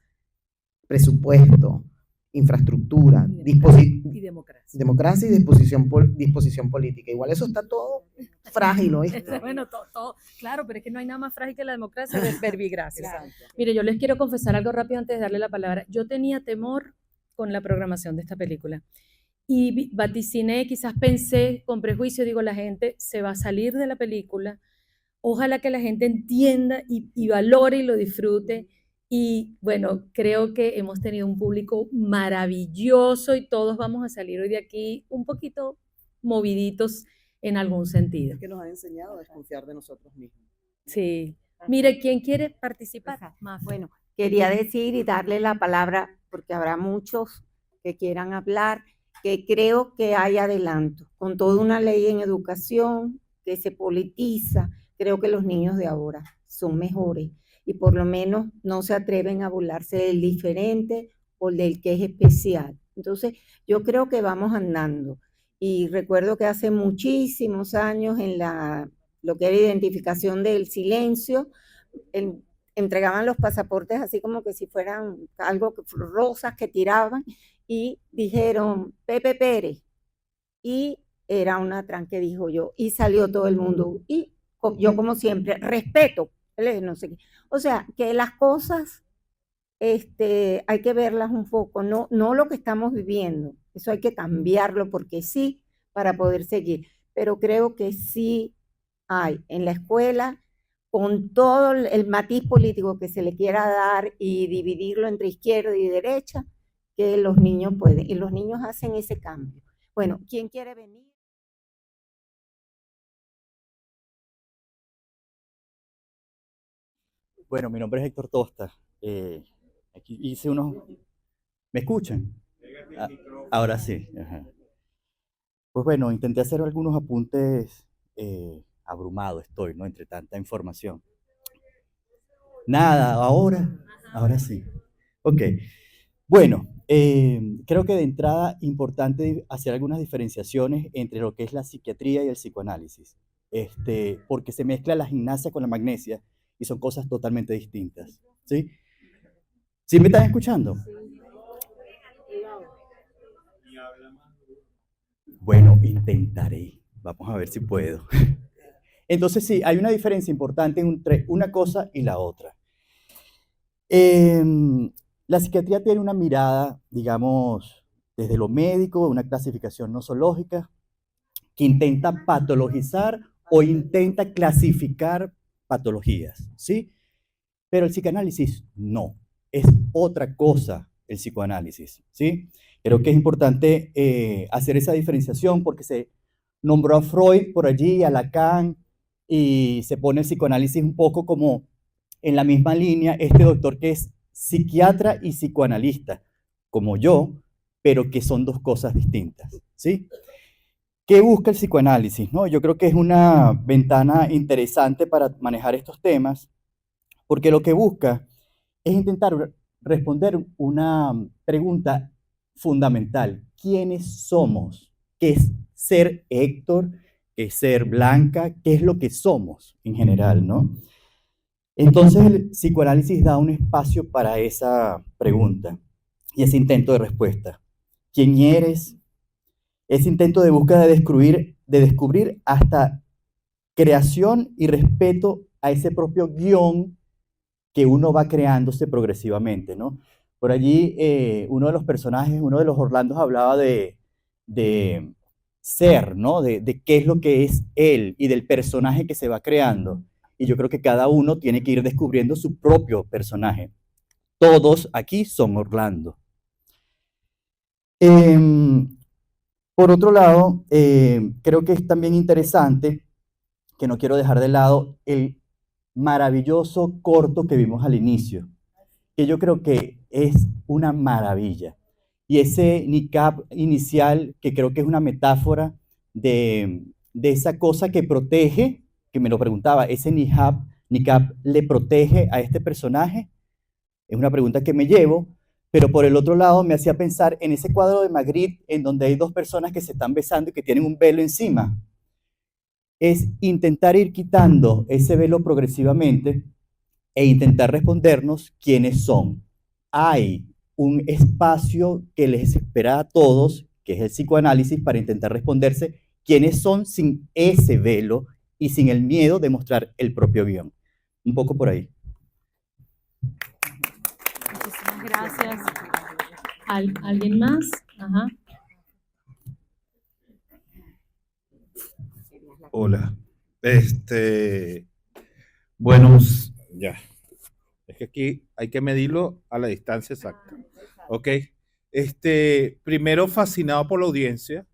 presupuesto, infraestructura, y democracia. democracia y disposición política. Igual eso está todo frágil hoy. Bueno, todo, claro, pero es que no hay nada más frágil que la democracia, verbigracia. Exacto. Mire, yo les quiero confesar algo rápido antes de darle la palabra. Yo tenía temor con la programación de esta película y vaticiné, quizás pensé con prejuicio, digo, la gente se va a salir de la película, ojalá que la gente entienda y valore y lo disfrute. Y bueno, creo que hemos tenido un público maravilloso y todos vamos a salir hoy de aquí un poquito moviditos en algún sentido. Es que nos han enseñado a desconfiar de nosotros mismos. Sí. Mire, ¿quién quiere participar? Más. Bueno, quería decir y darle la palabra, porque habrá muchos que quieran hablar, que creo que hay adelanto. Con toda una ley en educación que se politiza, creo que los niños de ahora son mejores y por lo menos no se atreven a burlarse del diferente o del que es especial. Entonces, yo creo que vamos andando. Y recuerdo que hace muchísimos años en lo que era identificación del silencio, entregaban los pasaportes así como que si fueran algo, rosas que tiraban, y dijeron Pepe Pérez, y era una trans que dijo yo, y salió todo el mundo, y yo como siempre, respeto, no sé qué. O sea, que las cosas hay que verlas un poco, no lo que estamos viviendo, eso hay que cambiarlo porque sí, para poder seguir, pero creo que sí hay en la escuela, con todo el matiz político que se le quiera dar y dividirlo entre izquierda y derecha, que los niños pueden, y los niños hacen ese cambio. Bueno, ¿quién quiere venir? Bueno, mi nombre es Héctor Tosta. Aquí hice unos... ¿Me escuchan? Ah, ahora sí. Ajá. Pues bueno, intenté hacer algunos apuntes. Abrumado estoy, ¿no? Entre tanta información. Nada, ahora sí. Ok. Bueno, creo que de entrada importante hacer algunas diferenciaciones entre lo que es la psiquiatría y el psicoanálisis, porque se mezcla la gimnasia con la magnesia y son cosas totalmente distintas, ¿sí? ¿Sí me están escuchando? Bueno, intentaré. Vamos a ver si puedo. Entonces sí, hay una diferencia importante entre una cosa y la otra. La psiquiatría tiene una mirada, digamos, desde lo médico, una clasificación nosológica, que intenta patologizar o intenta clasificar patologías, ¿sí? Pero el psicoanálisis no, es otra cosa el psicoanálisis, ¿sí? Creo que es importante hacer esa diferenciación porque se nombró a Freud por allí, a Lacan, y se pone el psicoanálisis un poco como en la misma línea, este doctor que es psiquiatra y psicoanalista, como yo, pero que son dos cosas distintas, ¿sí? ¿Qué busca el psicoanálisis? ¿No? Yo creo que es una ventana interesante para manejar estos temas, porque lo que busca es intentar responder una pregunta fundamental. ¿Quiénes somos? ¿Qué es ser Héctor? ¿Qué es ser Blanca? ¿Qué es lo que somos en general, no? Entonces el psicoanálisis da un espacio para esa pregunta y ese intento de respuesta. ¿Quién eres? Ese intento de búsqueda de descubrir hasta creación y respeto a ese propio guión que uno va creándose progresivamente, ¿no? Por allí uno de los personajes, uno de los Orlandos hablaba de ser, ¿no? De qué es lo que es él y del personaje que se va creando. Y yo creo que cada uno tiene que ir descubriendo su propio personaje. Todos aquí son Orlando. Por otro lado, creo que es también interesante, que no quiero dejar de lado, el maravilloso corto que vimos al inicio, que yo creo que es una maravilla. Y ese niqab inicial, que creo que es una metáfora de de esa cosa que protege, que me lo preguntaba, ¿ese niqab le protege a este personaje? Es una pregunta que me llevo, pero por el otro lado me hacía pensar en ese cuadro de Magritte en donde hay dos personas que se están besando y que tienen un velo encima. Es intentar ir quitando ese velo progresivamente e intentar respondernos quiénes son. Hay un espacio que les espera a todos, que es el psicoanálisis, para intentar responderse quiénes son sin ese velo y sin el miedo de mostrar el propio guión. Un poco por ahí. Muchísimas gracias. ¿Alguien más? Ajá. Hola. Bueno, ya. Es que aquí hay que medirlo a la distancia exacta. Ok. Primero fascinado por la audiencia.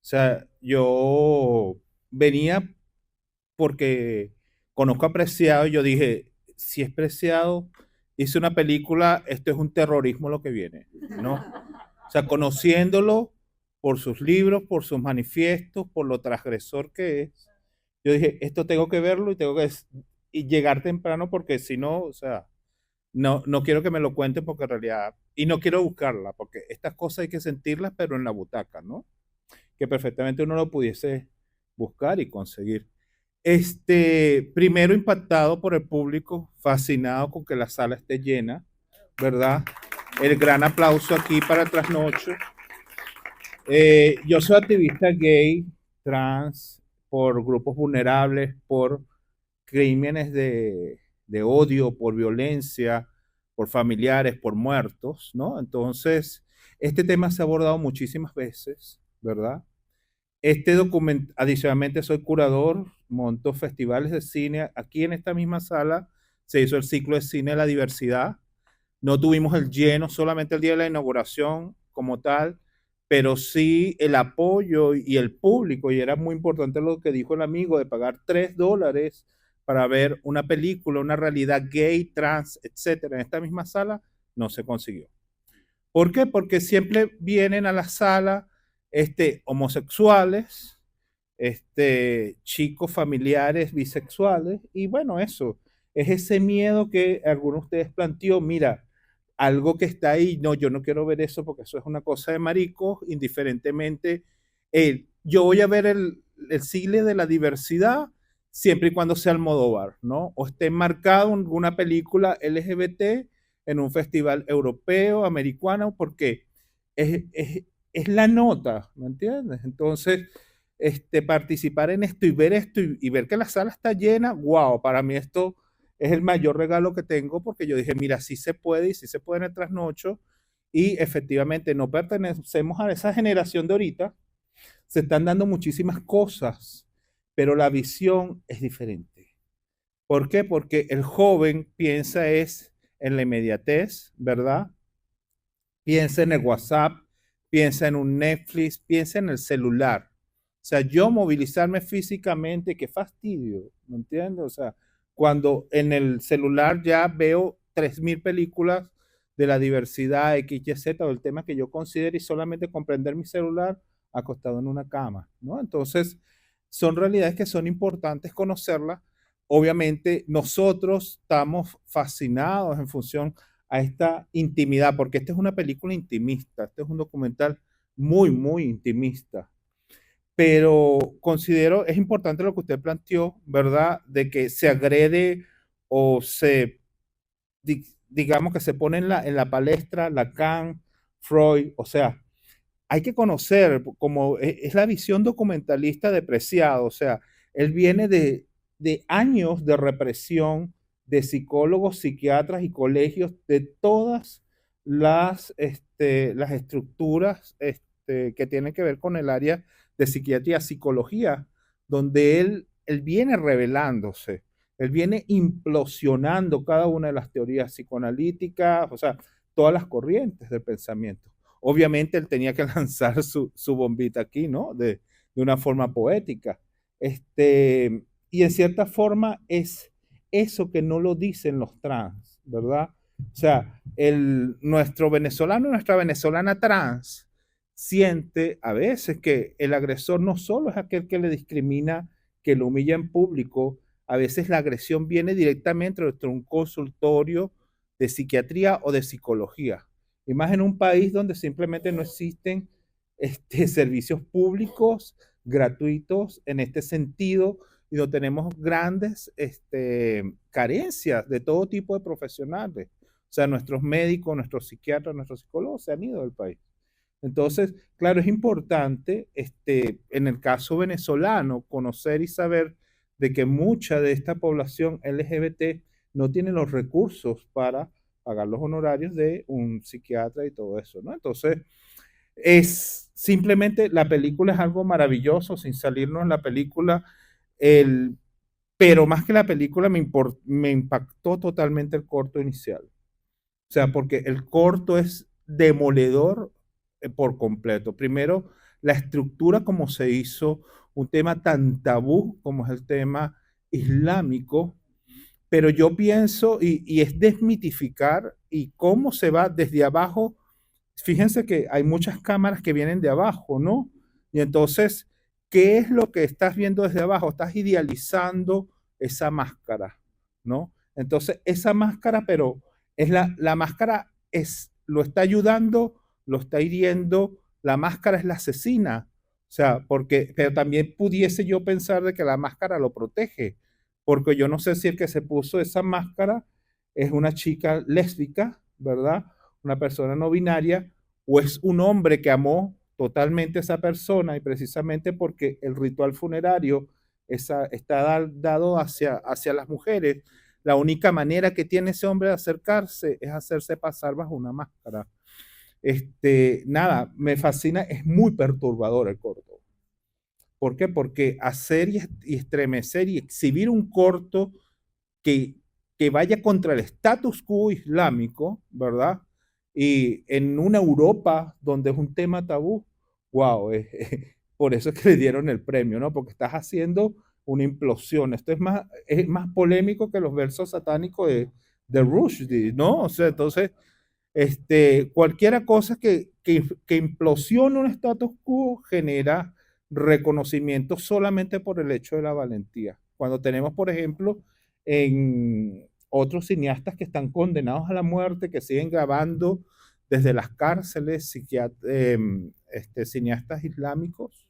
O sea, yo venía porque conozco a Preciado y yo dije, si es Preciado, hice una película, esto es un terrorismo lo que viene, ¿no? O sea, conociéndolo por sus libros, por sus manifiestos, por lo transgresor que es, yo dije, esto tengo que verlo y tengo que y llegar temprano porque si no, o sea, no quiero que me lo cuenten porque en realidad, y no quiero buscarla, porque estas cosas hay que sentirlas, pero en la butaca, ¿no? Que perfectamente uno lo pudiese buscar y conseguir. Primero impactado por el público, fascinado con que la sala esté llena, ¿verdad? El gran aplauso aquí para Trasnocho. Yo soy activista gay, trans, por grupos vulnerables, por crímenes de odio, por violencia, por familiares, por muertos, ¿no? Entonces, este tema se ha abordado muchísimas veces, ¿verdad? Adicionalmente soy curador, monto festivales de cine. Aquí en esta misma sala se hizo el ciclo de cine de la diversidad. No tuvimos el lleno solamente el día de la inauguración como tal, pero sí el apoyo y el público, y era muy importante lo que dijo el amigo de pagar $3 para ver una película, una realidad gay, trans, etcétera, en esta misma sala, no se consiguió. ¿Por qué? Porque siempre vienen a la sala homosexuales, chicos familiares bisexuales, y bueno, eso, es ese miedo que algunos de ustedes planteó, mira, algo que está ahí, no, yo no quiero ver eso porque eso es una cosa de maricos, indiferentemente, yo voy a ver el cine de la diversidad siempre y cuando sea Almodóvar, ¿no? O esté marcado en alguna película LGBT en un festival europeo, americano, porque es la nota, ¿me entiendes? Entonces, participar en esto y ver esto y ver que la sala está llena, wow, para mí esto es el mayor regalo que tengo porque yo dije, mira, sí se puede y sí se puede en el trasnocho y efectivamente no pertenecemos a esa generación de ahorita, se están dando muchísimas cosas, pero la visión es diferente. ¿Por qué? Porque el joven piensa es en la inmediatez, ¿verdad? Piensa en el WhatsApp, piensa en un Netflix, piensa en el celular. O sea, yo movilizarme físicamente, qué fastidio, ¿me entiendes? O sea, cuando en el celular ya veo 3.000 películas de la diversidad X, Y, Z, o el tema que yo considero y solamente comprender mi celular acostado en una cama, ¿no? Entonces, son realidades que son importantes conocerlas. Obviamente, nosotros estamos fascinados en función a esta intimidad, porque esta es una película intimista, este es un documental muy, muy intimista. Pero considero, es importante lo que usted planteó, ¿verdad? De que se agrede o digamos que se pone en la palestra Lacan, Freud, o sea, hay que conocer, como es la visión documentalista de Preciado, o sea, él viene de años de represión de psicólogos, psiquiatras y colegios de todas las estructuras que tienen que ver con el área de psiquiatría, psicología, donde él viene revelándose, él viene implosionando cada una de las teorías psicoanalíticas, o sea, todas las corrientes del pensamiento. Obviamente él tenía que lanzar su bombita aquí, ¿no? De una forma poética. Y en cierta forma es eso que no lo dicen los trans, ¿verdad? O sea, nuestro venezolano, nuestra venezolana trans, siente a veces que el agresor no solo es aquel que le discrimina, que lo humilla en público, a veces la agresión viene directamente de un consultorio de psiquiatría o de psicología. Y más en un país donde simplemente no existen servicios públicos gratuitos en este sentido, y donde tenemos grandes carencias de todo tipo de profesionales. O sea, nuestros médicos, nuestros psiquiatras, nuestros psicólogos se han ido del país. Entonces, claro, es importante, en el caso venezolano, conocer y saber de que mucha de esta población LGBT no tiene los recursos para pagar los honorarios de un psiquiatra y todo eso, ¿no? Entonces, es simplemente, la película es algo maravilloso, sin salirnos en la película, pero más que la película me impactó totalmente el corto inicial. O sea, porque el corto es demoledor por completo. Primero, la estructura como se hizo, un tema tan tabú como es el tema islámico, pero yo pienso, y es desmitificar y cómo se va desde abajo. Fíjense que hay muchas cámaras que vienen de abajo, ¿no? Y entonces, ¿qué es lo que estás viendo desde abajo? Estás idealizando esa máscara, ¿no? Entonces, esa máscara, pero la máscara lo está ayudando, lo está hiriendo, la máscara es la asesina. O sea, pero también pudiese yo pensar de que la máscara lo protege, porque yo no sé si el que se puso esa máscara es una chica lésbica, ¿verdad? Una persona no binaria, o es un hombre que amó totalmente a esa persona, y precisamente porque el ritual funerario está dado hacia las mujeres, la única manera que tiene ese hombre de acercarse es hacerse pasar bajo una máscara. Nada, me fascina, es muy perturbador el corto. ¿Por qué? Porque hacer y estremecer y exhibir un corto que vaya contra el status quo islámico, ¿verdad? Y en una Europa donde es un tema tabú, wow, por eso es que le dieron el premio, ¿no? Porque estás haciendo una implosión. Esto es más polémico que los versos satánicos de Rushdie, ¿no? O sea, entonces, cualquiera cosa que implosione un status quo genera reconocimiento solamente por el hecho de la valentía. Cuando tenemos, por ejemplo, en otros cineastas que están condenados a la muerte, que siguen grabando desde las cárceles, cineastas islámicos,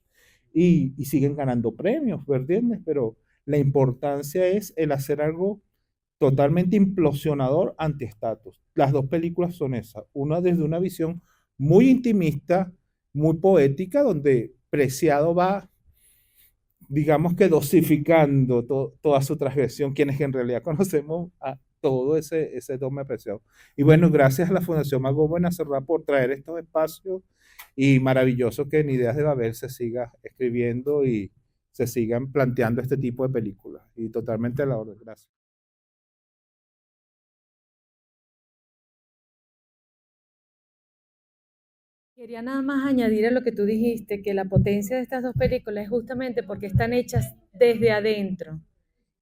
y siguen ganando premios, ¿entiendes? Pero la importancia es el hacer algo totalmente implosionador anti-estatus. Las dos películas son esas, una desde una visión muy intimista, muy poética, donde Preciado va, digamos que dosificando toda su transgresión, quienes en realidad conocemos a todo ese don Preciado. Y bueno, gracias a la Fundación Mago Benacerrá por traer estos espacios, y maravilloso que en Ideas de Babel se siga escribiendo y se sigan planteando este tipo de películas. Y totalmente a la orden. Gracias. Quería nada más añadir a lo que tú dijiste, que la potencia de estas dos películas es justamente porque están hechas desde adentro.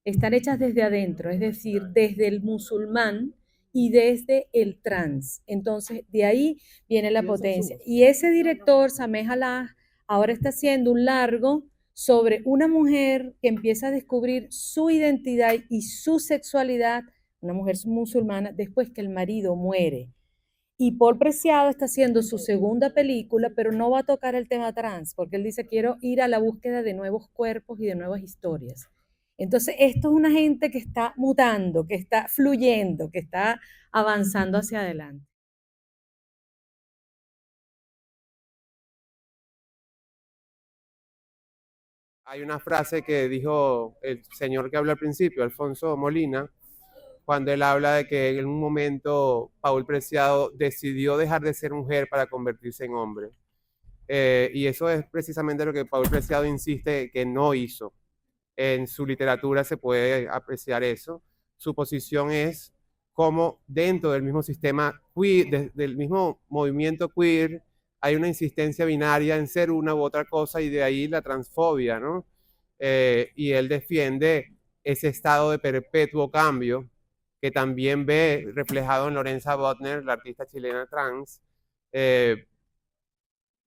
Están hechas desde adentro, es decir, desde el musulmán y desde el trans. Entonces, de ahí viene la potencia. Y ese director, Sameh Jalal, ahora está haciendo un largo sobre una mujer que empieza a descubrir su identidad y su sexualidad, una mujer musulmana, después que el marido muere. Y Paul Preciado está haciendo su segunda película, pero no va a tocar el tema trans, porque él dice, quiero ir a la búsqueda de nuevos cuerpos y de nuevas historias. Entonces, esto es una gente que está mutando, que está fluyendo, que está avanzando hacia adelante. Hay una frase que dijo el señor que habló al principio, Alfonso Molina, cuando él habla de que en un momento Paul Preciado decidió dejar de ser mujer para convertirse en hombre. Y eso es precisamente lo que Paul Preciado insiste que no hizo. En su literatura se puede apreciar eso. Su posición es como dentro del mismo sistema queer, del mismo movimiento queer, hay una insistencia binaria en ser una u otra cosa, y de ahí la transfobia, ¿no? Y él defiende ese estado de perpetuo cambio que también ve reflejado en Lorenza Botner, la artista chilena trans,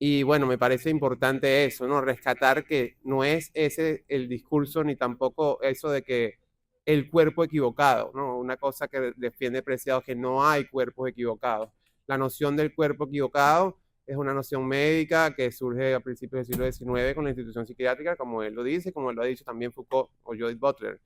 Y bueno, me parece importante eso, ¿no? Rescatar que no es ese el discurso ni tampoco eso de que el cuerpo equivocado, ¿no? Una cosa que defiende Preciado, que no hay cuerpos equivocados. La noción del cuerpo equivocado es una noción médica que surge a principios del siglo XIX con la institución psiquiátrica, como él lo dice, como lo ha dicho también Foucault o Judith Butler.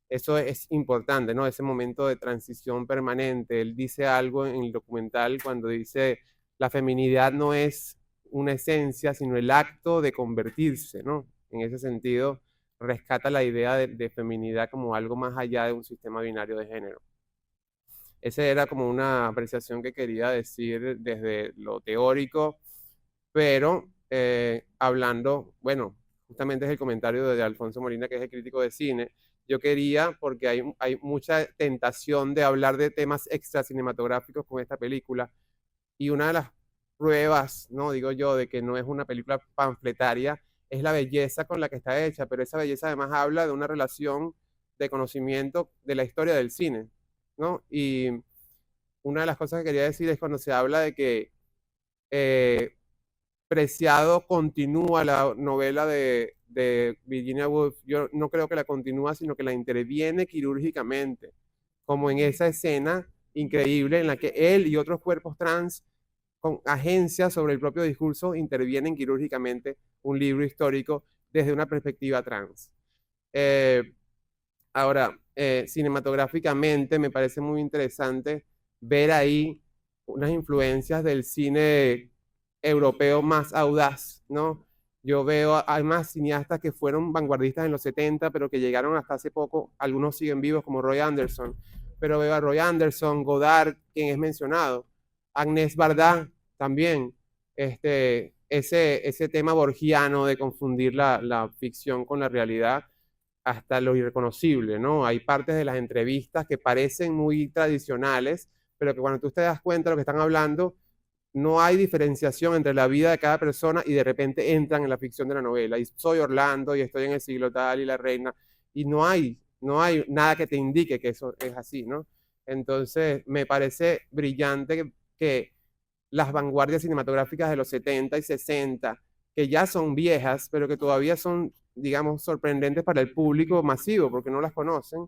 Eso es importante, ¿no? Ese momento de transición permanente. Él dice algo en el documental cuando dice, la feminidad no es una esencia, sino el acto de convertirse, ¿no? En ese sentido, rescata la idea de feminidad como algo más allá de un sistema binario de género. Esa era como una apreciación que quería decir desde lo teórico, pero hablando, bueno, justamente es el comentario de Alfonso Molina, que es el crítico de cine. Yo quería, porque hay mucha tentación de hablar de temas extra cinematográficos con esta película, y una de las pruebas, no digo yo, de que no es una película panfletaria, es la belleza con la que está hecha, pero esa belleza además habla de una relación de conocimiento de la historia del cine, ¿no? Y una de las cosas que quería decir es cuando se habla de que Preciado continúa la novela de Virginia Woolf. Yo no creo que la continúa, sino que la interviene quirúrgicamente, como en esa escena increíble en la que él y otros cuerpos trans con agencia sobre el propio discurso intervienen quirúrgicamente un libro histórico desde una perspectiva trans. Ahora, cinematográficamente me parece muy interesante ver ahí unas influencias del cine europeo más audaz, ¿no? Yo veo, hay más cineastas que fueron vanguardistas en los 70, pero que llegaron hasta hace poco, algunos siguen vivos como Roy Andersson, pero veo a Roy Andersson, Godard, quien es mencionado, Agnès Varda también, ese tema borgiano de confundir la ficción con la realidad hasta lo irreconocible, ¿no? Hay partes de las entrevistas que parecen muy tradicionales, pero que cuando tú te das cuenta de lo que están hablando, no hay diferenciación entre la vida de cada persona y de repente entran en la ficción de la novela. Y soy Orlando y estoy en el siglo tal y la reina. Y no hay nada que te indique que eso es así, ¿no? Entonces, me parece brillante que las vanguardias cinematográficas de los 70 y 60, que ya son viejas, pero que todavía son, digamos, sorprendentes para el público masivo, porque no las conocen,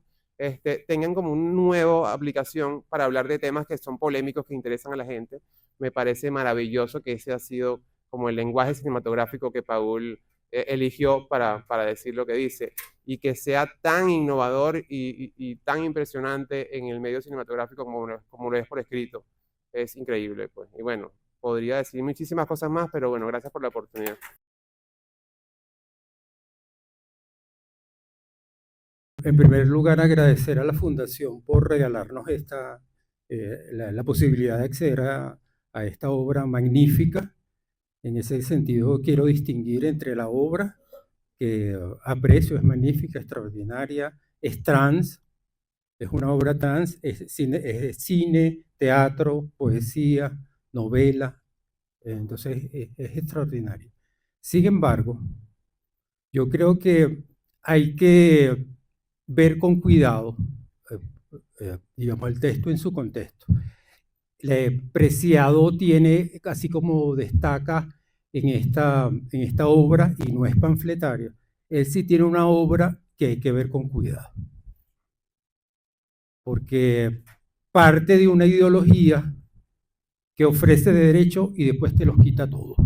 tengan como una nueva aplicación para hablar de temas que son polémicos, que interesan a la gente. Me parece maravilloso que ese ha sido como el lenguaje cinematográfico que Paul eligió para decir lo que dice, y que sea tan innovador y tan impresionante en el medio cinematográfico como lo es por escrito. Es increíble, pues. Y bueno, podría decir muchísimas cosas más, pero bueno, gracias por la oportunidad. En primer lugar, agradecer a la Fundación por regalarnos la posibilidad de acceder a esta obra magnífica. En ese sentido, quiero distinguir entre la obra, que aprecio, es magnífica, extraordinaria, es trans, es una obra trans, es cine, teatro, poesía, novela, entonces es extraordinaria. Sin embargo, yo creo que hay que ver con cuidado, digamos, el texto en su contexto. Preciado tiene, así como destaca en esta obra, y no es panfletario, él sí tiene una obra que hay que ver con cuidado, porque parte de una ideología que ofrece derechos y después te los quita todos.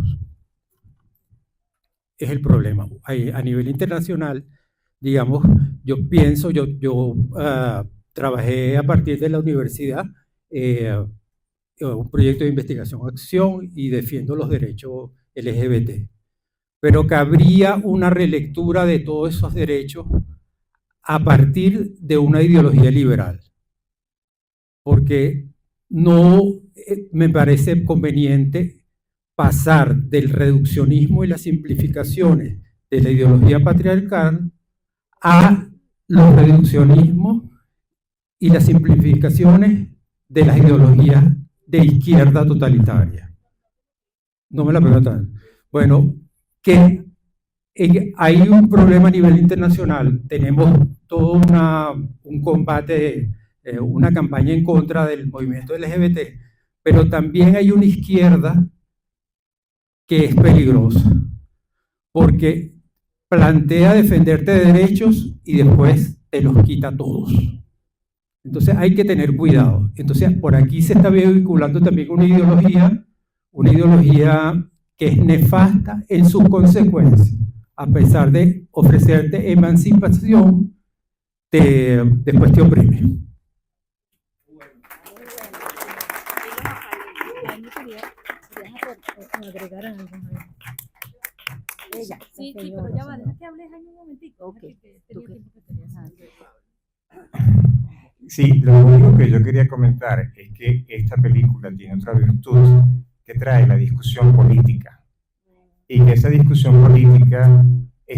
Es el problema. A nivel internacional, digamos, yo pienso, yo trabajé a partir de la universidad un proyecto de investigación-acción y defiendo los derechos LGBT. Pero cabría una relectura de todos esos derechos a partir de una ideología liberal. Porque no me parece conveniente pasar del reduccionismo y las simplificaciones de la ideología patriarcal a los reduccionismos y las simplificaciones de las ideologías de izquierda totalitaria. No me la preguntan. Bueno, que hay un problema a nivel internacional. Tenemos todo un combate, una campaña en contra del movimiento LGBT, pero también hay una izquierda que es peligrosa, porque plantea defenderte de derechos y después te los quita todos. Entonces hay que tener cuidado. Entonces por aquí se está vinculando también una ideología que es nefasta en sus consecuencias. A pesar de ofrecerte emancipación, después te oprime. Sí, pero ya va, deja que hables ahí un momentico. Okay. Sí, lo único que yo quería comentar es que esta película tiene otra virtud que trae la discusión política. Y que esa discusión política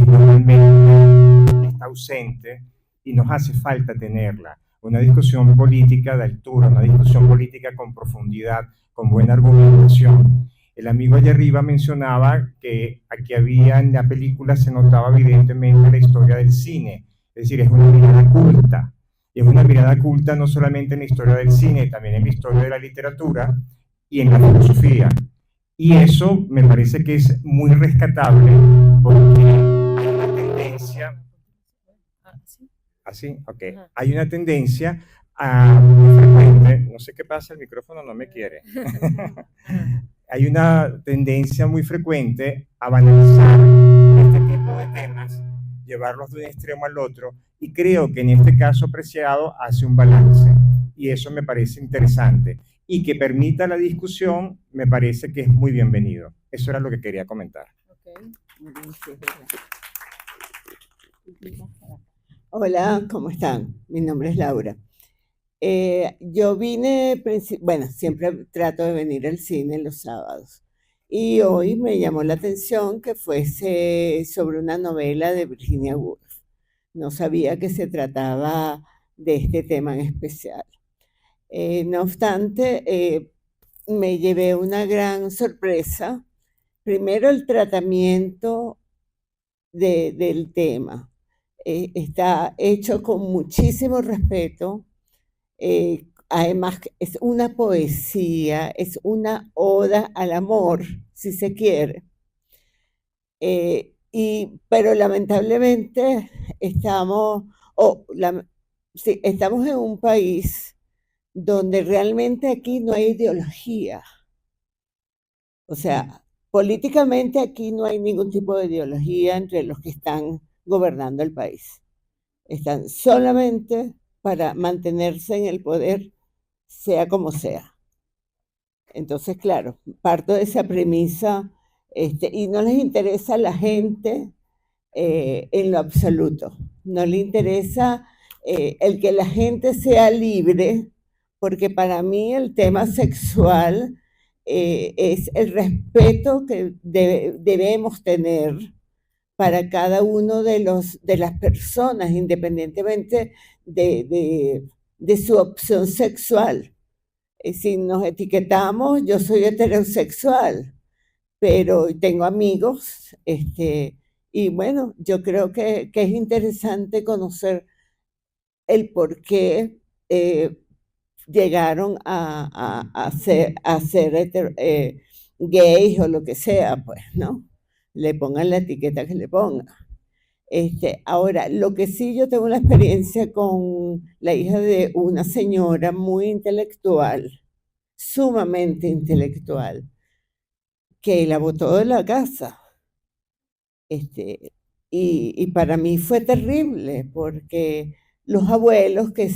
normalmente está ausente y nos hace falta tenerla. Una discusión política de altura, una discusión política con profundidad, con buena argumentación. El amigo allá arriba mencionaba que aquí había en la película, se notaba evidentemente la historia del cine, es decir, es una mirada culta. Y es una mirada culta no solamente en la historia del cine, también en la historia de la literatura y en la filosofía. Y eso me parece que es muy rescatable porque hay una tendencia... ¿Así? Ok. Hay una tendencia muy frecuente, no sé qué pasa, el micrófono no me quiere. Hay una tendencia muy frecuente a banalizar este tipo de temas, llevarlos de un extremo al otro, y creo que en este caso Preciado hace un balance, y eso me parece interesante, y que permita la discusión, me parece que es muy bienvenido. Eso era lo que quería comentar. Hola, ¿cómo están? Mi nombre es Laura. Yo vine, bueno, siempre trato de venir al cine los sábados. Y hoy me llamó la atención que fuese sobre una novela de Virginia Woolf. No sabía que se trataba de este tema en especial. No obstante, me llevé una gran sorpresa. Primero, el tratamiento del tema. Está hecho con muchísimo respeto. Además, es una poesía, es una oda al amor, si se quiere. Pero lamentablemente estamos en un país donde realmente aquí no hay ideología. O sea, políticamente aquí no hay ningún tipo de ideología entre los que están gobernando el país. Están solamente para mantenerse en el poder, sea como sea. Entonces, claro, parto de esa premisa, y no les interesa a la gente en lo absoluto. No le interesa el que la gente sea libre, porque para mí el tema sexual es el respeto que debemos tener para cada uno de las personas, independientemente de su opción sexual. Si nos etiquetamos, yo soy heterosexual, pero tengo amigos, y bueno, yo creo que es interesante conocer el por qué llegaron a ser gays o lo que sea, pues, ¿no? Le pongan la etiqueta que le pongan. Ahora, lo que sí, yo tengo una experiencia con la hija de una señora muy intelectual, sumamente intelectual, que la botó de la casa. Y para mí fue terrible, porque los abuelos, que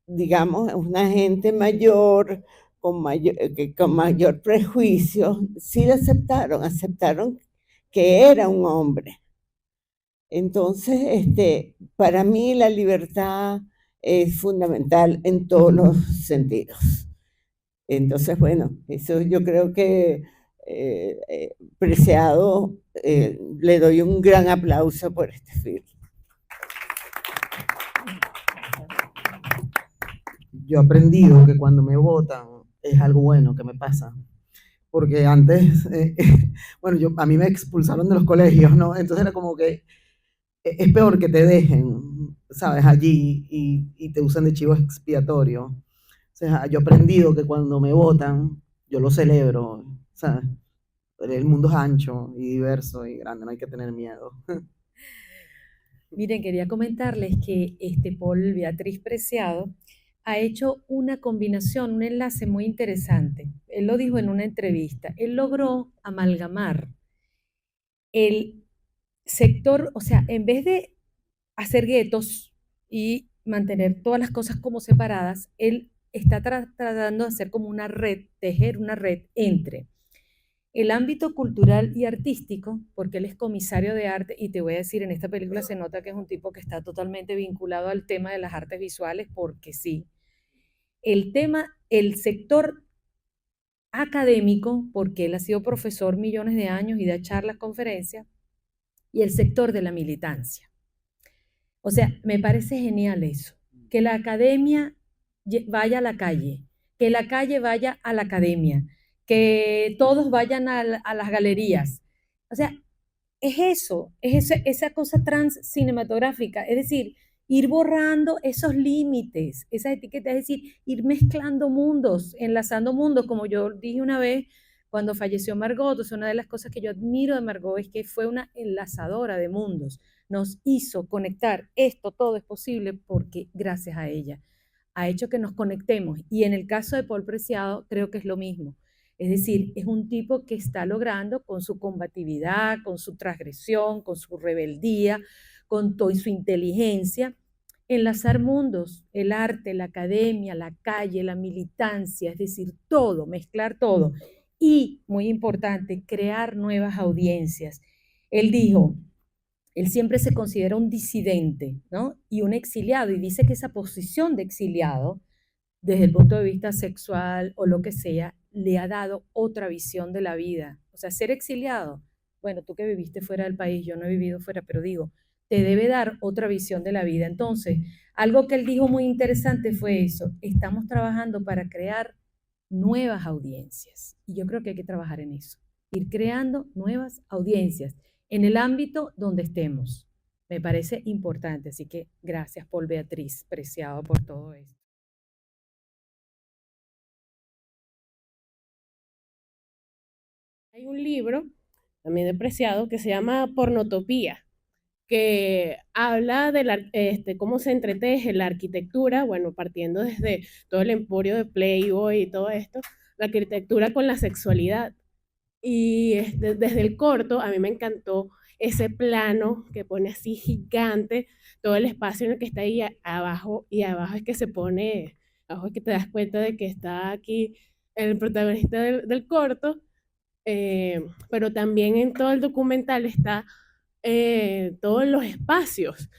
digamos, una gente mayor, con mayor prejuicio, sí la aceptaron que era un hombre. Entonces, para mí la libertad es fundamental en todos los sentidos. Entonces, bueno, eso yo creo que Preciado, le doy un gran aplauso por este film. Yo he aprendido que cuando me votan es algo bueno que me pasa. Porque antes, bueno, a mí me expulsaron de los colegios, ¿no? Entonces era como que es peor que te dejen, ¿sabes? Allí y te usan de chivo expiatorio. O sea, yo he aprendido que cuando me votan, yo lo celebro, ¿sabes? el mundo es ancho y diverso y grande, no hay que tener miedo. Miren, quería comentarles que Paul Beatriz Preciado ha hecho una combinación, un enlace muy interesante. Él lo dijo en una entrevista. Él logró amalgamar el sector, o sea, en vez de hacer guetos y mantener todas las cosas como separadas, él está tratando de hacer como una red, tejer una red entre el ámbito cultural y artístico, porque él es comisario de arte, y te voy a decir, en esta película se nota que es un tipo que está totalmente vinculado al tema de las artes visuales, porque sí. El sector académico, porque él ha sido profesor millones de años y da charlas, conferencias, y el sector de la militancia. O sea, me parece genial eso, que la academia vaya a la calle, que la calle vaya a la academia, que todos vayan a las galerías. O sea, es eso, es esa cosa trans cinematográfica, es decir, ir borrando esos límites, esas etiquetas, es decir, ir mezclando mundos, enlazando mundos, como yo dije una vez cuando falleció Margot. O sea, una de las cosas que yo admiro de Margot es que fue una enlazadora de mundos, nos hizo conectar, esto todo es posible porque gracias a ella ha hecho que nos conectemos, y en el caso de Paul Preciado creo que es lo mismo. Es decir, es un tipo que está logrando con su combatividad, con su transgresión, con su rebeldía, con toda su inteligencia, enlazar mundos, el arte, la academia, la calle, la militancia, es decir, todo, mezclar todo. Y, muy importante, crear nuevas audiencias. Él dijo, él siempre se considera un disidente, ¿no? Y un exiliado, y dice que esa posición de exiliado, desde el punto de vista sexual o lo que sea, le ha dado otra visión de la vida. O sea, ser exiliado, bueno, tú que viviste fuera del país, yo no he vivido fuera, pero digo, te debe dar otra visión de la vida. Entonces, algo que él dijo muy interesante fue eso, estamos trabajando para crear nuevas audiencias. Y yo creo que hay que trabajar en eso, ir creando nuevas audiencias en el ámbito donde estemos. Me parece importante, así que gracias, Paul Beatriz Preciado, por todo esto. Hay un libro, también de Preciado, que se llama Pornotopía, que habla de cómo se entreteje la arquitectura, bueno, partiendo desde todo el emporio de Playboy y todo esto, la arquitectura con la sexualidad. Y desde el corto, a mí me encantó ese plano que pone así gigante, todo el espacio en el que está ahí abajo, y abajo es que se pone, abajo es que te das cuenta de que está aquí el protagonista del corto, pero también en todo el documental está todos los espacios,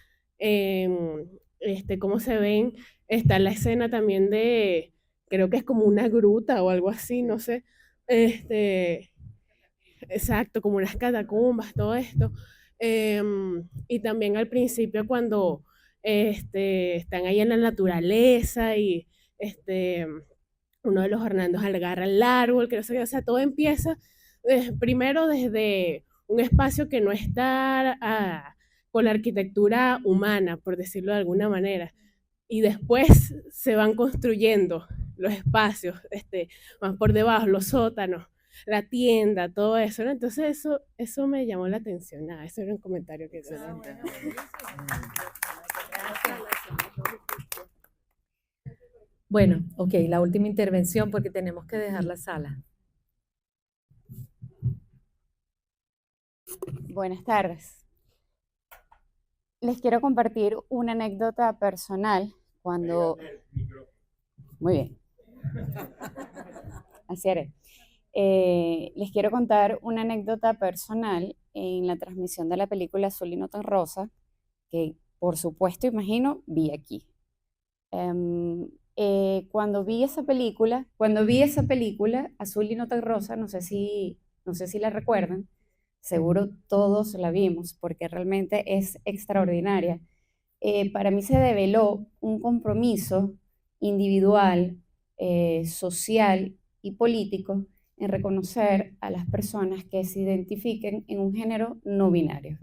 cómo se ven, está la escena también de, creo que es como una gruta o algo así, no sé, exacto, como unas catacumbas, todo esto. Y también al principio cuando están ahí en la naturaleza y uno de los Hernandos agarra el árbol, que no sé qué, o sea, todo empieza primero desde un espacio que no está con la arquitectura humana, por decirlo de alguna manera, y después se van construyendo los espacios, más por debajo, los sótanos, la tienda, todo eso, ¿no? Entonces eso me llamó la atención. Nada, eso era un comentario que hice. Bueno, ok, la última intervención porque tenemos que dejar la sala. Buenas tardes. Les quiero compartir una anécdota personal cuando... Muy bien. Así haré. Les quiero contar una anécdota personal en la transmisión de la película Azul y no tan rosa, que por supuesto, imagino, vi aquí. Cuando vi esa película, Azul y no tan rosa, no sé si la recuerdan, seguro todos la vimos porque realmente es extraordinaria. Para mí se develó un compromiso individual, social y político en reconocer a las personas que se identifiquen en un género no binario.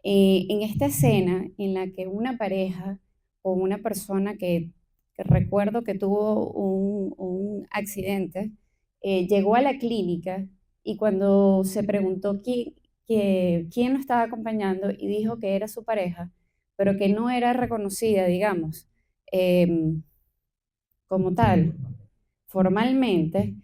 En esta escena en la que una pareja o una persona que recuerdo que tuvo un accidente, llegó a la clínica y cuando se preguntó quién lo estaba acompañando y dijo que era su pareja, pero que no era reconocida, digamos, como tal, formalmente,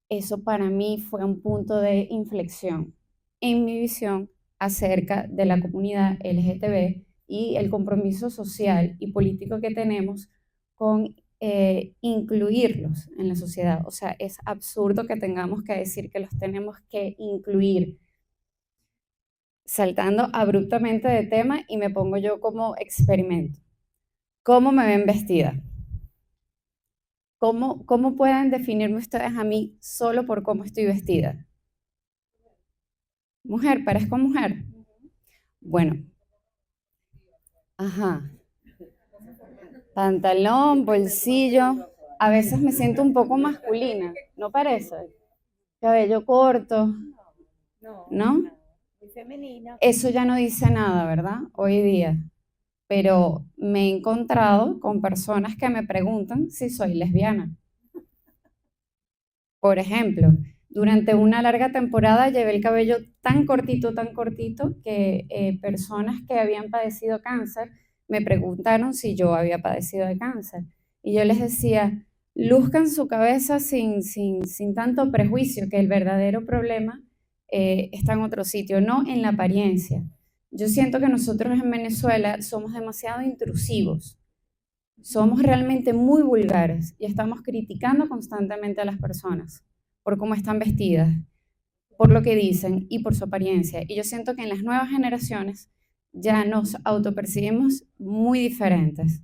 eso para mí fue un punto de inflexión en mi visión acerca de la comunidad LGTB y el compromiso social y político que tenemos con incluirlos en la sociedad. O sea, es absurdo que tengamos que decir que los tenemos que incluir. Saltando abruptamente de tema y me pongo yo como experimento. ¿Cómo me ven vestida? ¿Cómo pueden definirme ustedes a mí solo por cómo estoy vestida? Mujer, parezco mujer. Bueno. Ajá. Pantalón, bolsillo. A veces me siento un poco masculina, ¿no parece? Cabello corto. ¿No? Eso ya no dice nada, ¿verdad? Hoy día. Pero me he encontrado con personas que me preguntan si soy lesbiana. Por ejemplo, durante una larga temporada llevé el cabello tan cortito, que personas que habían padecido cáncer me preguntaron si yo había padecido de cáncer. Y yo les decía, luzcan su cabeza sin tanto prejuicio, que el verdadero problema está en otro sitio, no en la apariencia. Yo siento que nosotros en Venezuela somos demasiado intrusivos, somos realmente muy vulgares y estamos criticando constantemente a las personas por cómo están vestidas, por lo que dicen y por su apariencia. Y yo siento que en las nuevas generaciones ya nos autopercibimos muy diferentes.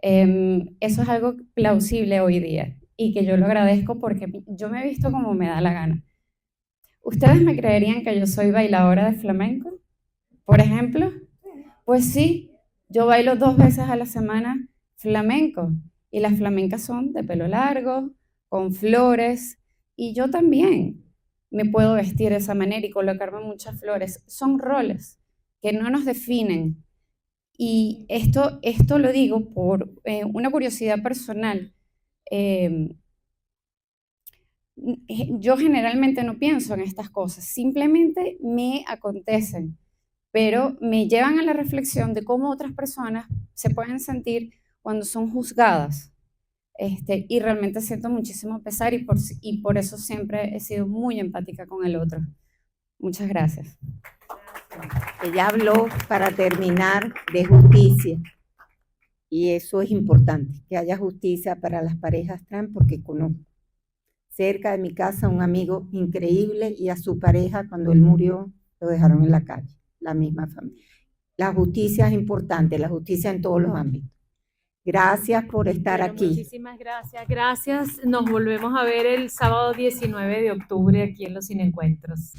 Eso es algo plausible hoy día y que yo lo agradezco porque yo me he visto como me da la gana. ¿Ustedes me creerían que yo soy bailadora de flamenco? Por ejemplo, pues sí, yo bailo 2 veces a la semana flamenco y las flamencas son de pelo largo, con flores y yo también me puedo vestir de esa manera y colocarme muchas flores. Son roles que no nos definen y esto lo digo por una curiosidad personal. Yo generalmente no pienso en estas cosas, simplemente me acontecen, pero me llevan a la reflexión de cómo otras personas se pueden sentir cuando son juzgadas. Y realmente siento muchísimo pesar y por eso siempre he sido muy empática con el otro. Muchas gracias. Ella habló, para terminar, de justicia. Y eso es importante, que haya justicia para las parejas trans, porque conozco cerca de mi casa un amigo increíble y a su pareja, cuando él murió, lo dejaron en la calle, la misma familia. La justicia es importante, la justicia en todos los ámbitos. Gracias por estar aquí. Muchísimas gracias. Gracias. Nos volvemos a ver el sábado 19 de octubre aquí en Los Cineencuentros.